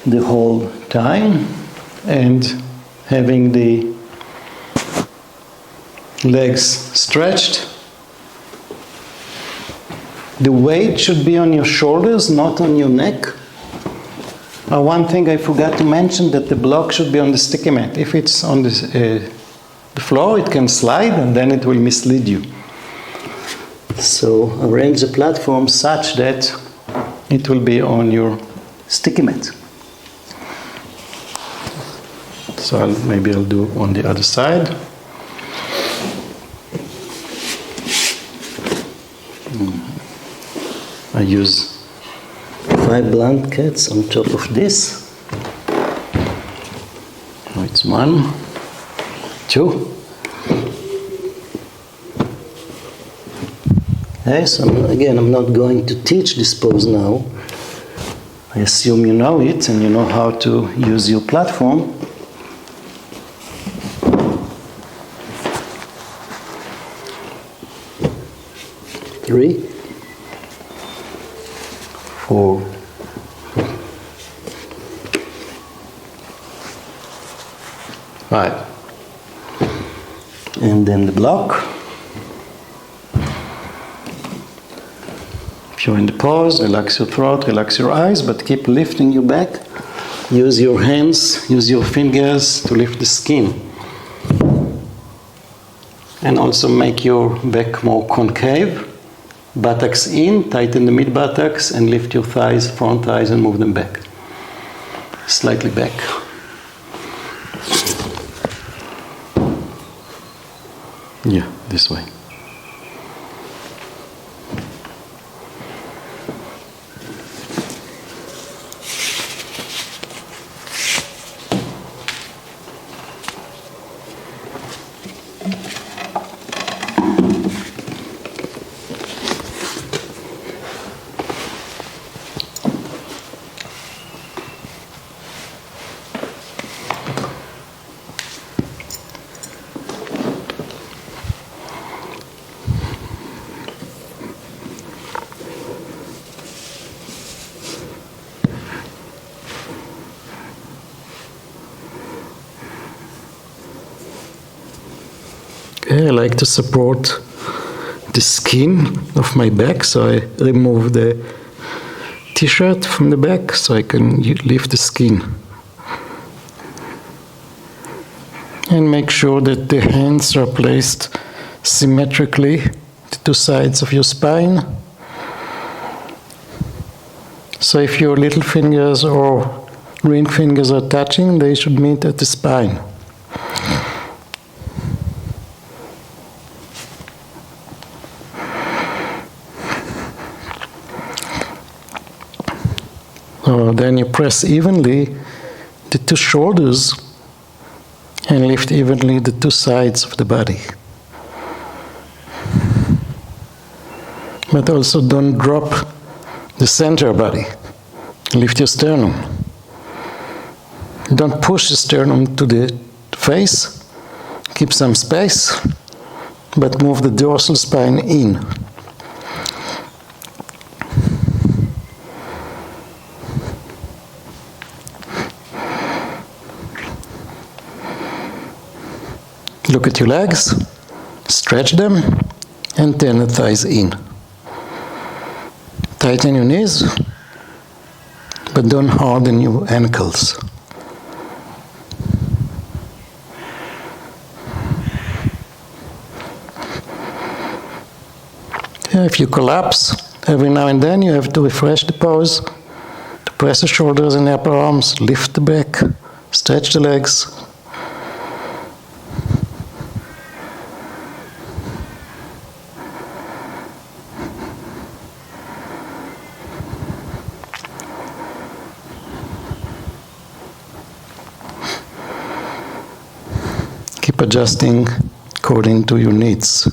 the whole time and having the legs stretched. The weight should be on your shoulders, not on your neck. One thing I forgot to mention, that the block should be on the sticky mat. If it's on the floor, it can slide and then it will mislead you. So arrange the platform such that it will be on your sticky mat. So maybe I'll do on the other side. I use 5 blankets on top of this. So it's 1, 2. Okay, so again, I'm not going to teach this pose now. I assume you know it and you know how to use your platform. Three, 4, 5. And then the block. If you're in the pose, relax your throat, relax your eyes, but keep lifting your back. Use your hands, use your fingers to lift the skin. And also make your back more concave. Buttocks in, tighten the mid buttocks and lift your thighs, front thighs, and move them back. Slightly back. Yeah, this way. I like to support the skin of my back, so I remove the t-shirt from the back so I can lift the skin. And make sure that the hands are placed symmetrically to two sides of your spine. So if your little fingers or ring fingers are touching, they should meet at the spine. Then you press evenly the two shoulders and lift evenly the two sides of the body. But also don't drop the center body. Lift your sternum. Don't push the sternum to the face. Keep some space, but move the dorsal spine in. Look at your legs, stretch them, and turn the thighs in. Tighten your knees, but don't harden your ankles. If you collapse, every now and then you have to refresh the pose, to press the shoulders and the upper arms, lift the back, stretch the legs. Keep adjusting according to your needs.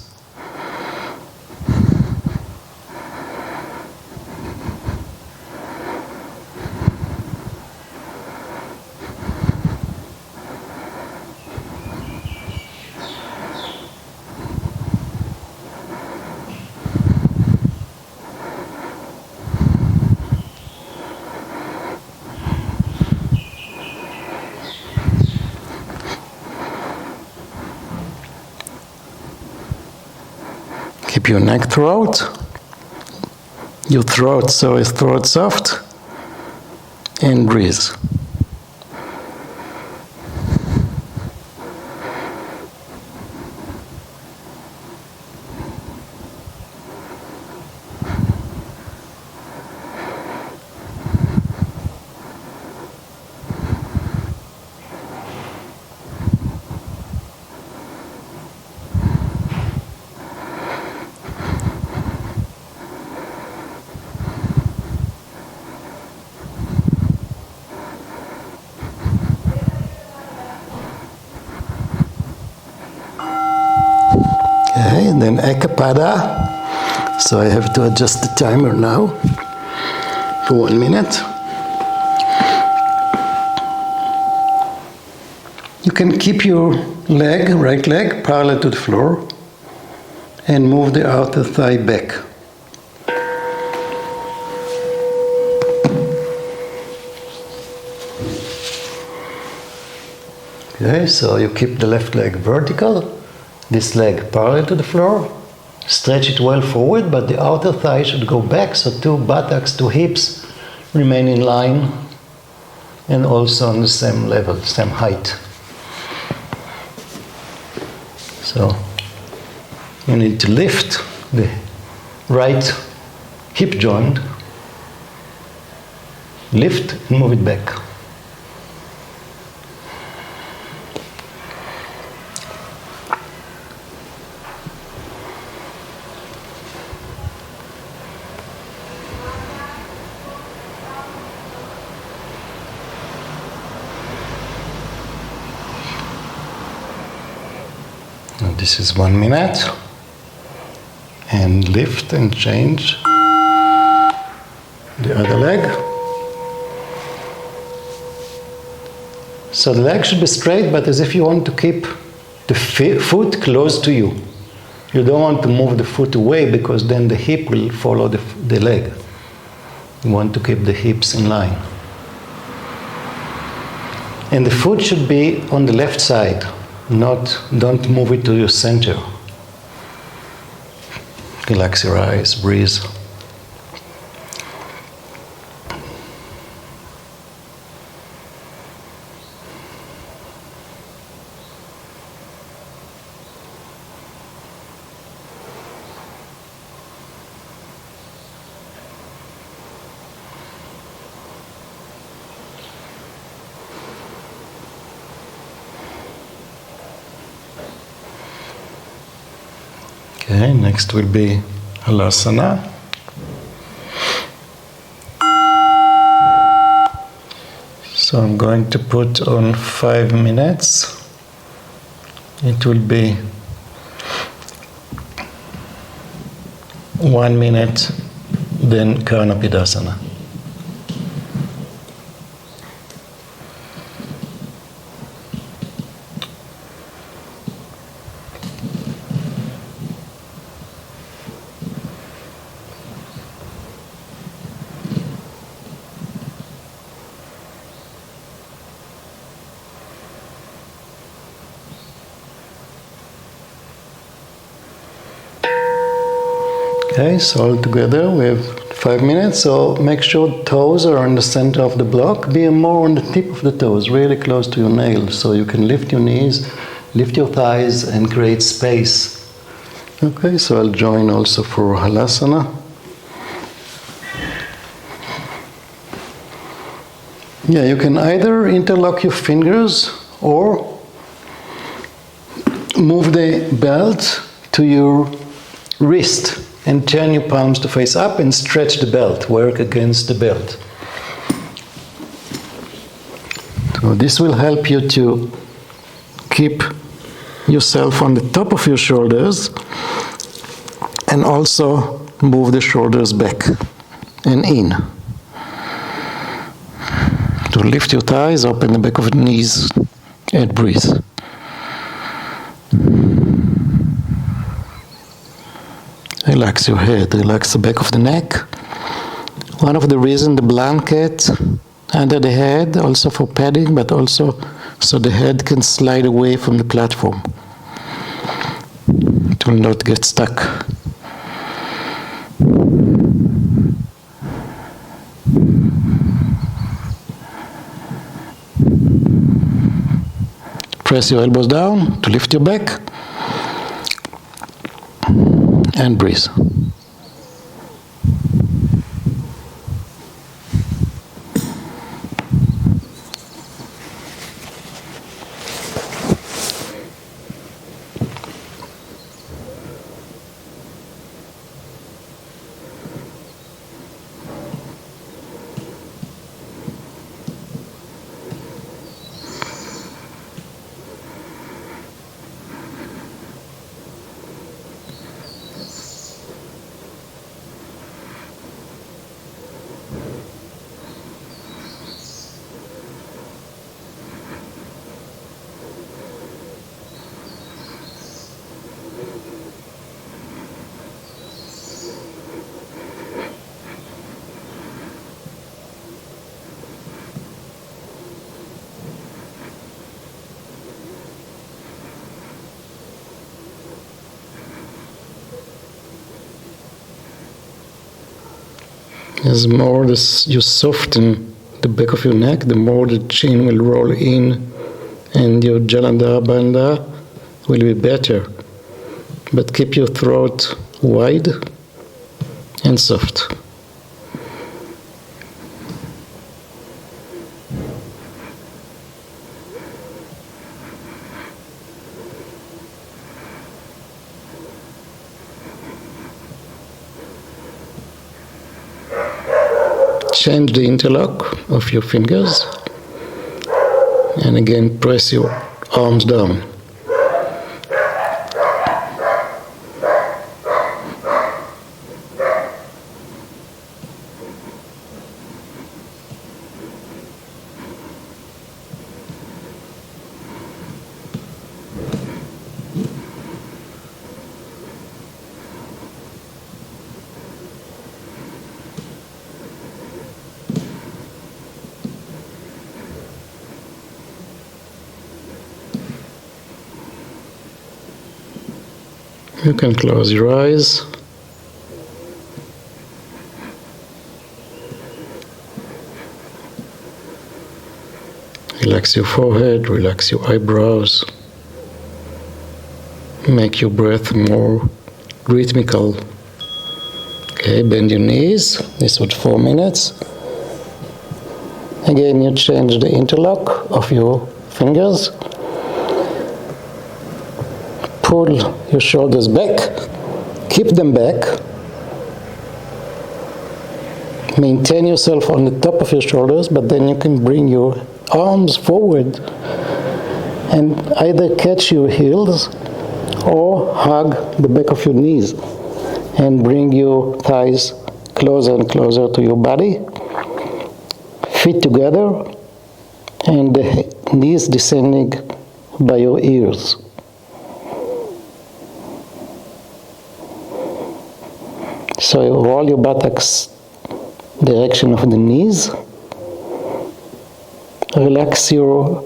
Keep your neck throat, throat soft, and breathe. Okay, and then Ekapada. So I have to adjust the timer now for 1 minute. You can keep your right leg, parallel to the floor and move the outer thigh back. Okay, so you keep the left leg vertical, this leg parallel to the floor, stretch it well forward, but the outer thigh should go back, so two buttocks, two hips remain in line and also on the same level, same height. So you need to lift the right hip joint, lift and move it back. Now this is 1 minute, and lift and change the other leg. So the leg should be straight, but as if you want to keep the foot close to you. You don't want to move the foot away because then the hip will follow the leg. You want to keep the hips in line. And the foot should be on the left side. Don't move it to your center. Relax your eyes, breathe. Okay, next will be asana. So I'm going to put on 5 minutes. It will be 1 minute, then Karnapidasana. Okay, so all together we have 5 minutes, so make sure toes are in the center of the block. Be more on the tip of the toes, really close to your nails, so you can lift your knees, lift your thighs and create space. Okay, so I'll join also for halasana. Yeah, you can either interlock your fingers or move the belt to your wrist and turn your palms to face up and stretch the belt, work against the belt. So this will help you to keep yourself on the top of your shoulders and also move the shoulders back and in. To lift your thighs, open the back of the knees and breathe. Relax your head, relax the back of the neck. One of the reasons the blanket under the head, also for padding, but also so the head can slide away from the platform. It will not get stuck. Press your elbows down to lift your back. And breathe. As more you soften the back of your neck, the more the chin will roll in and your Jalandhara Bandha will be better. But keep your throat wide and soft. Change the interlock of your fingers and again press your arms down. You can close your eyes. Relax your forehead, relax your eyebrows. Make your breath more rhythmical. Okay, bend your knees. This was 4 minutes. Again, you change the interlock of your fingers. Pull your shoulders back keep them back. Maintain yourself on the top of your shoulders, but then you can bring your arms forward and either catch your heels or hug the back of your knees and bring your thighs closer and closer to your body. Feet together and the knees descending by your ears. So roll your buttocks direction of the knees. Relax your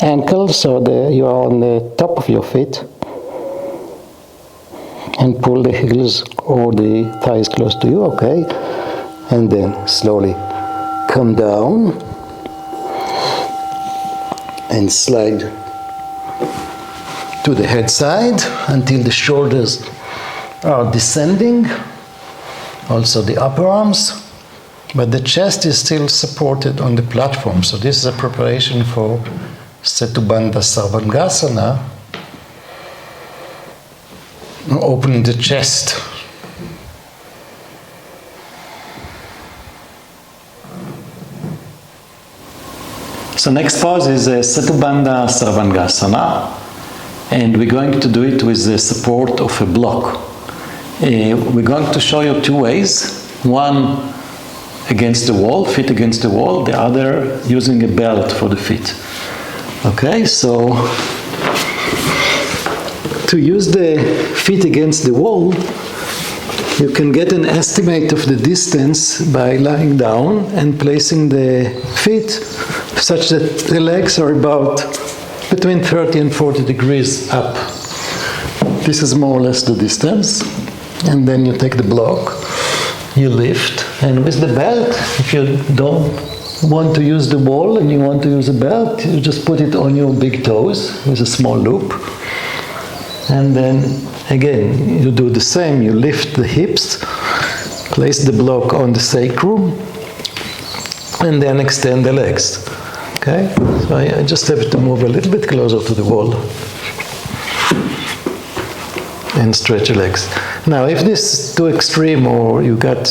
ankles so that you are on the top of your feet. And pull the heels or the thighs close to you, okay? And then slowly come down and slide to the head side until the shoulders are descending, also the upper arms, but the chest is still supported on the platform. So this is a preparation for Setu Bandha Sarvangasana, opening the chest. So next pose is Setu Bandha Sarvangasana, and we're going to do it with the support of a block. We're going to show you two ways. One against the wall, feet against the wall, the other using a belt for the feet. Okay, so to use the feet against the wall, you can get an estimate of the distance by lying down and placing the feet such that the legs are about between 30 and 40 degrees up. This is more or less the distance. And then you take the block, you lift, and with the belt, if you don't want to use the wall and you want to use a belt, you just put it on your big toes with a small loop. And then again, you do the same, you lift the hips, place the block on the sacrum, and then extend the legs. Okay? So I just have to move a little bit closer to the wall and stretch your legs. Now, if this is too extreme or you got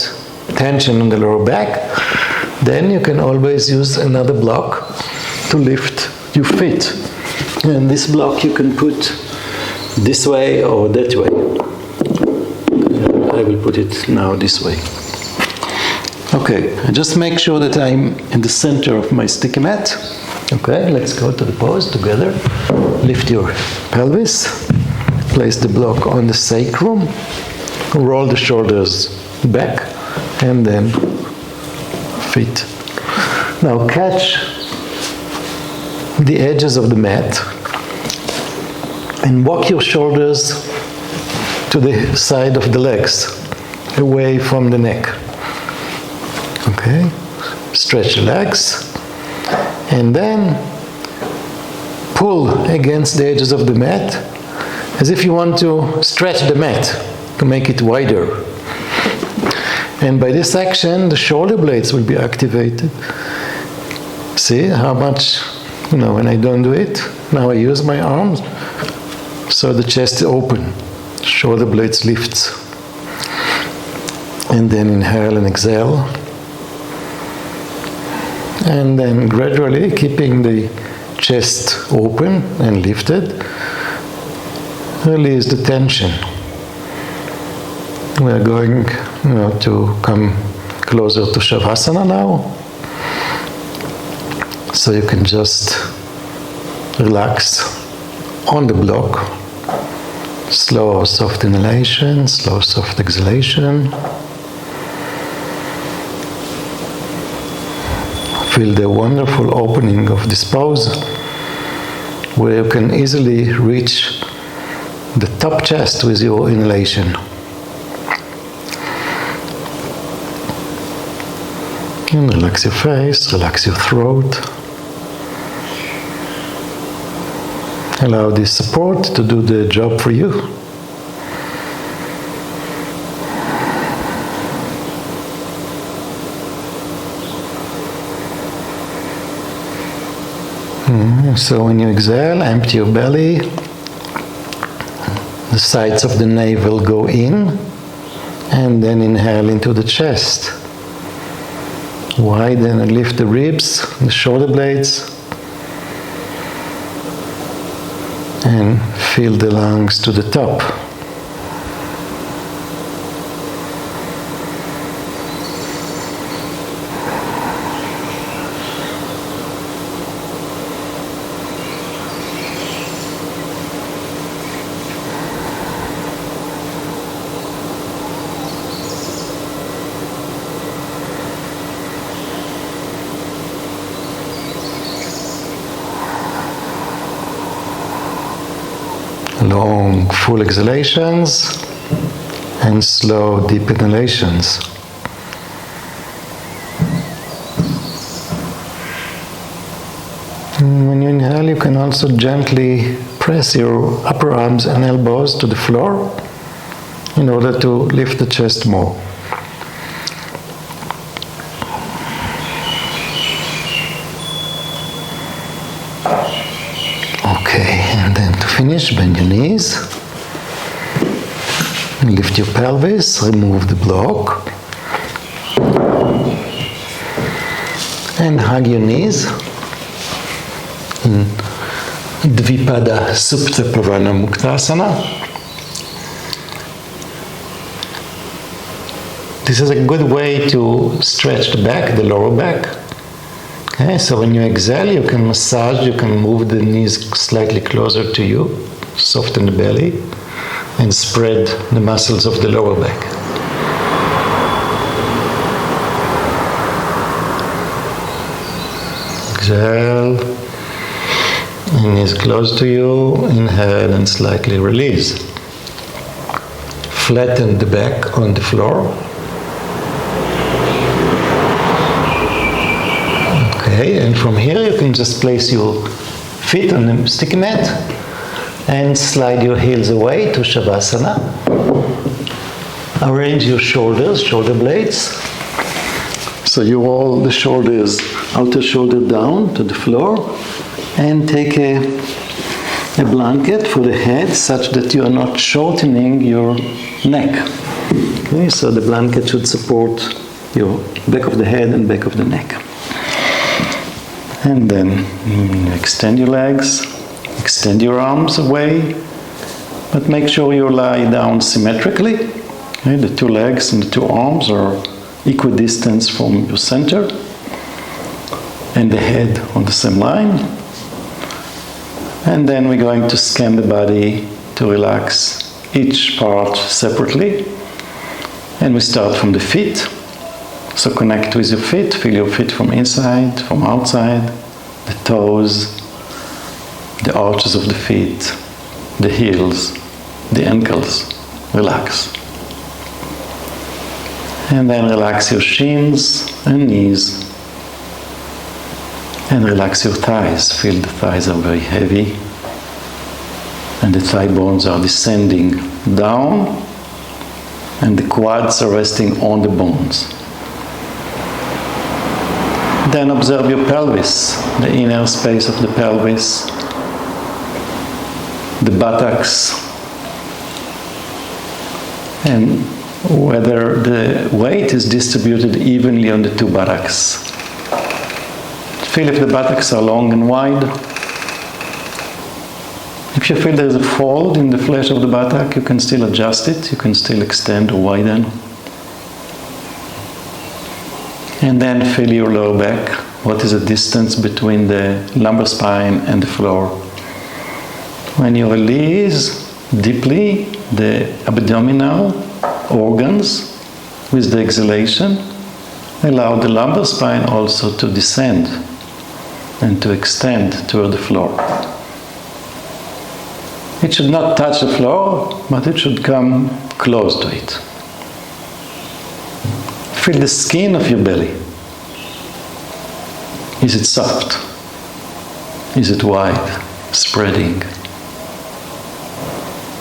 tension on the lower back, then you can always use another block to lift your feet. And this block you can put this way or that way. I will put it now this way. Okay, just make sure that I'm in the center of my sticky mat. Okay, let's go to the pose together. Lift your pelvis, place the block on the sacrum, roll the shoulders back, and then feet. Now catch the edges of the mat and walk your shoulders to the side of the legs, away from the neck. Okay, stretch the legs, and then pull against the edges of the mat, as if you want to stretch the mat to make it wider. And by this action, the shoulder blades will be activated. See how much, when I don't do it, now I use my arms, so the chest is open, shoulder blades lifts. And then inhale and exhale. And then gradually keeping the chest open and lifted, release the tension. We are going to come closer to Shavasana now. So you can just relax on the block. Slow, soft inhalation, slow, soft exhalation. Feel the wonderful opening of this pose, where you can easily reach the top chest with your inhalation. And relax your face, relax your throat. Allow this support to do the job for you. So when you exhale, empty your belly. The sides of the navel go in, and then inhale into the chest. Widen and lift the ribs, the shoulder blades, and fill the lungs to the top. Long, full exhalations and slow, deep inhalations. And when you inhale, you can also gently press your upper arms and elbows to the floor in order to lift the chest more. Okay, and then to finish, bend your knees, lift your pelvis, remove the block, and hug your knees in Dvipada Supta Pavana Muktasana. This is a good way to stretch the back, the lower back. Okay, so when you exhale, you can massage, you can move the knees slightly closer to you, soften the belly, and spread the muscles of the lower back. Exhale, and knees close to you, inhale and slightly release. Flatten the back on the floor. Okay, and from here you can just place your feet on the sticky mat and slide your heels away to Shavasana. Arrange your shoulders, shoulder blades. So you roll the shoulders, outer shoulder down to the floor, and take a blanket for the head such that you are not shortening your neck. Okay, so the blanket should support your back of the head and back of the neck. And then extend your legs, extend your arms away, but make sure you lie down symmetrically. Okay, the two legs and the two arms are equidistant from your center, and the head on the same line. And then we're going to scan the body to relax each part separately. And we start from the feet. So connect with your feet, feel your feet from inside, from outside, the toes, the arches of the feet, the heels, the ankles. Relax. And then relax your shins and knees. And relax your thighs. Feel the thighs are very heavy. And the thigh bones are descending down. And the quads are resting on the bones. Then observe your pelvis, the inner space of the pelvis, the buttocks, and whether the weight is distributed evenly on the two buttocks. Feel if the buttocks are long and wide. If you feel there is a fold in the flesh of the buttock, you can still adjust it, you can still extend or widen. And then feel your lower back. What is the distance between the lumbar spine and the floor? When you release deeply the abdominal organs with the exhalation, allow the lumbar spine also to descend and to extend toward the floor. It should not touch the floor, but it should come close to it. Feel the skin of your belly. Is it soft? Is it wide, spreading?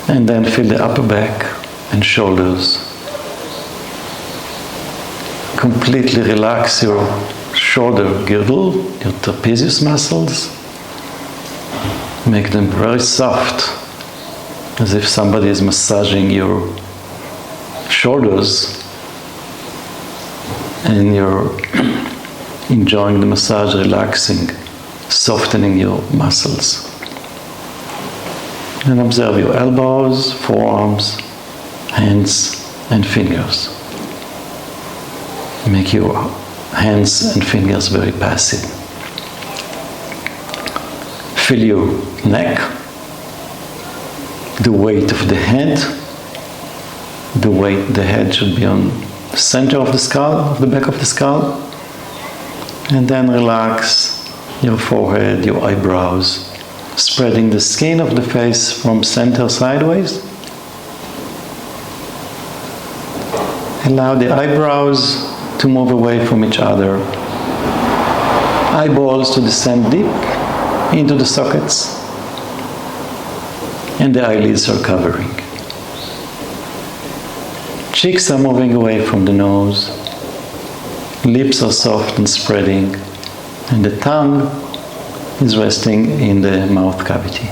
And then feel the upper back and shoulders. Completely relax your shoulder girdle, your trapezius muscles. Make them very soft. as if somebody is massaging your shoulders and you're enjoying the massage, relaxing, softening your muscles. And observe your elbows, forearms, hands and fingers. Make your hands and fingers very passive. Feel your neck, the weight of the head. The head should be on the center of the skull, of the back of the skull. And then relax your forehead, your eyebrows, spreading the skin of the face from center sideways. Allow the eyebrows to move away from each other. Eyeballs to descend deep into the sockets. And the eyelids are covering. Cheeks are moving away from the nose. Lips are soft and spreading. And the tongue is resting in the mouth cavity.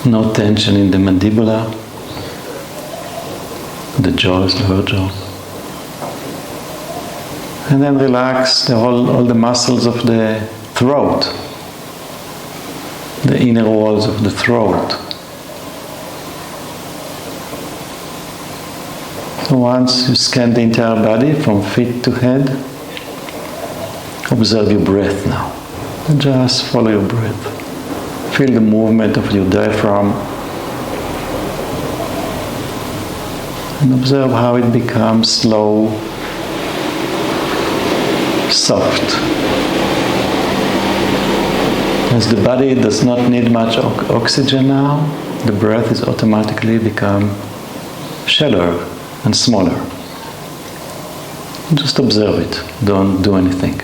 No tension in the mandibular, the jaws, the lower jaw. And then relax all the muscles of the throat, the inner walls of the throat. So once you scan the entire body from feet to head, observe your breath now. And just follow your breath. Feel the movement of your diaphragm. And observe how it becomes slow, soft. As the body does not need much oxygen now, the breath is automatically become shallower and smaller. Just observe it, don't do anything.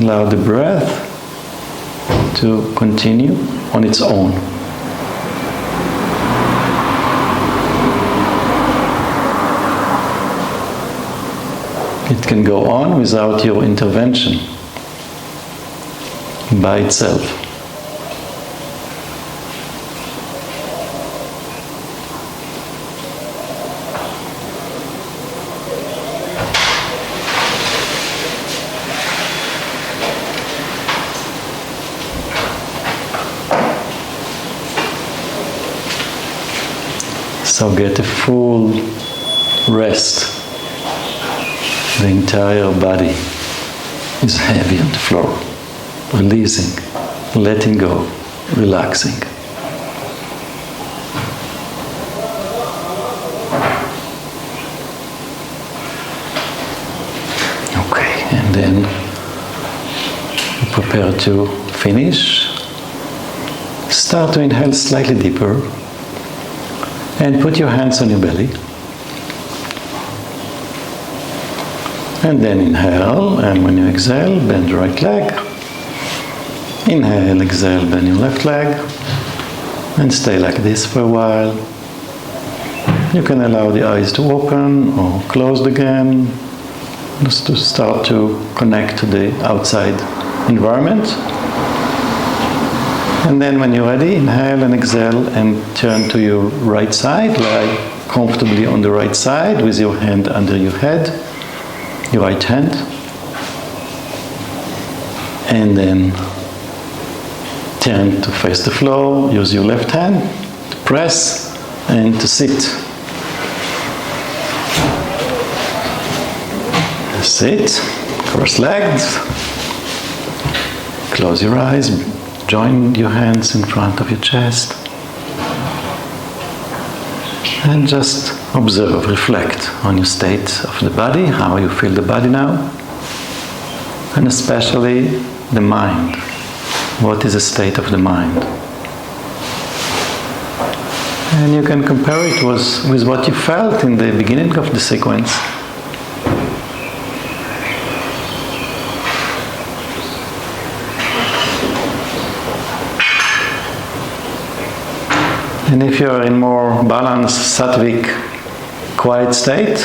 Allow the breath to continue on its own. It can go on without your intervention, by itself. So get a full rest. The entire body is heavy on the floor, releasing, letting go, relaxing. Okay, and then prepare to finish. Start to inhale slightly deeper and put your hands on your belly. And then inhale, and when you exhale, bend your right leg. Inhale, exhale, bend your left leg. And stay like this for a while. You can allow the eyes to open or closed again, just to start to connect to the outside environment. And then when you're ready, inhale and exhale and turn to your right side. Lie comfortably on the right side with your hand under your head. Your right hand, and then turn to face the floor. Use your left hand to press and to sit. Sit, cross-legged. Close your eyes. Join your hands in front of your chest. And just observe, reflect on your state of the body, how you feel the body now, and especially the mind. What is the state of the mind? And you can compare it with what you felt in the beginning of the sequence. And if you are in more balanced, sattvic, quiet state,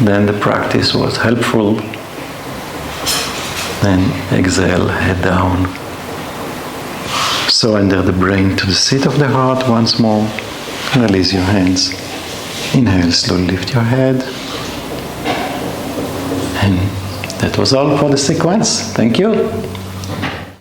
then the practice was helpful. Then exhale, head down. Surrender the brain to the seat of the heart once more. Release your hands. Inhale, slowly lift your head. And that was all for the sequence. Thank you.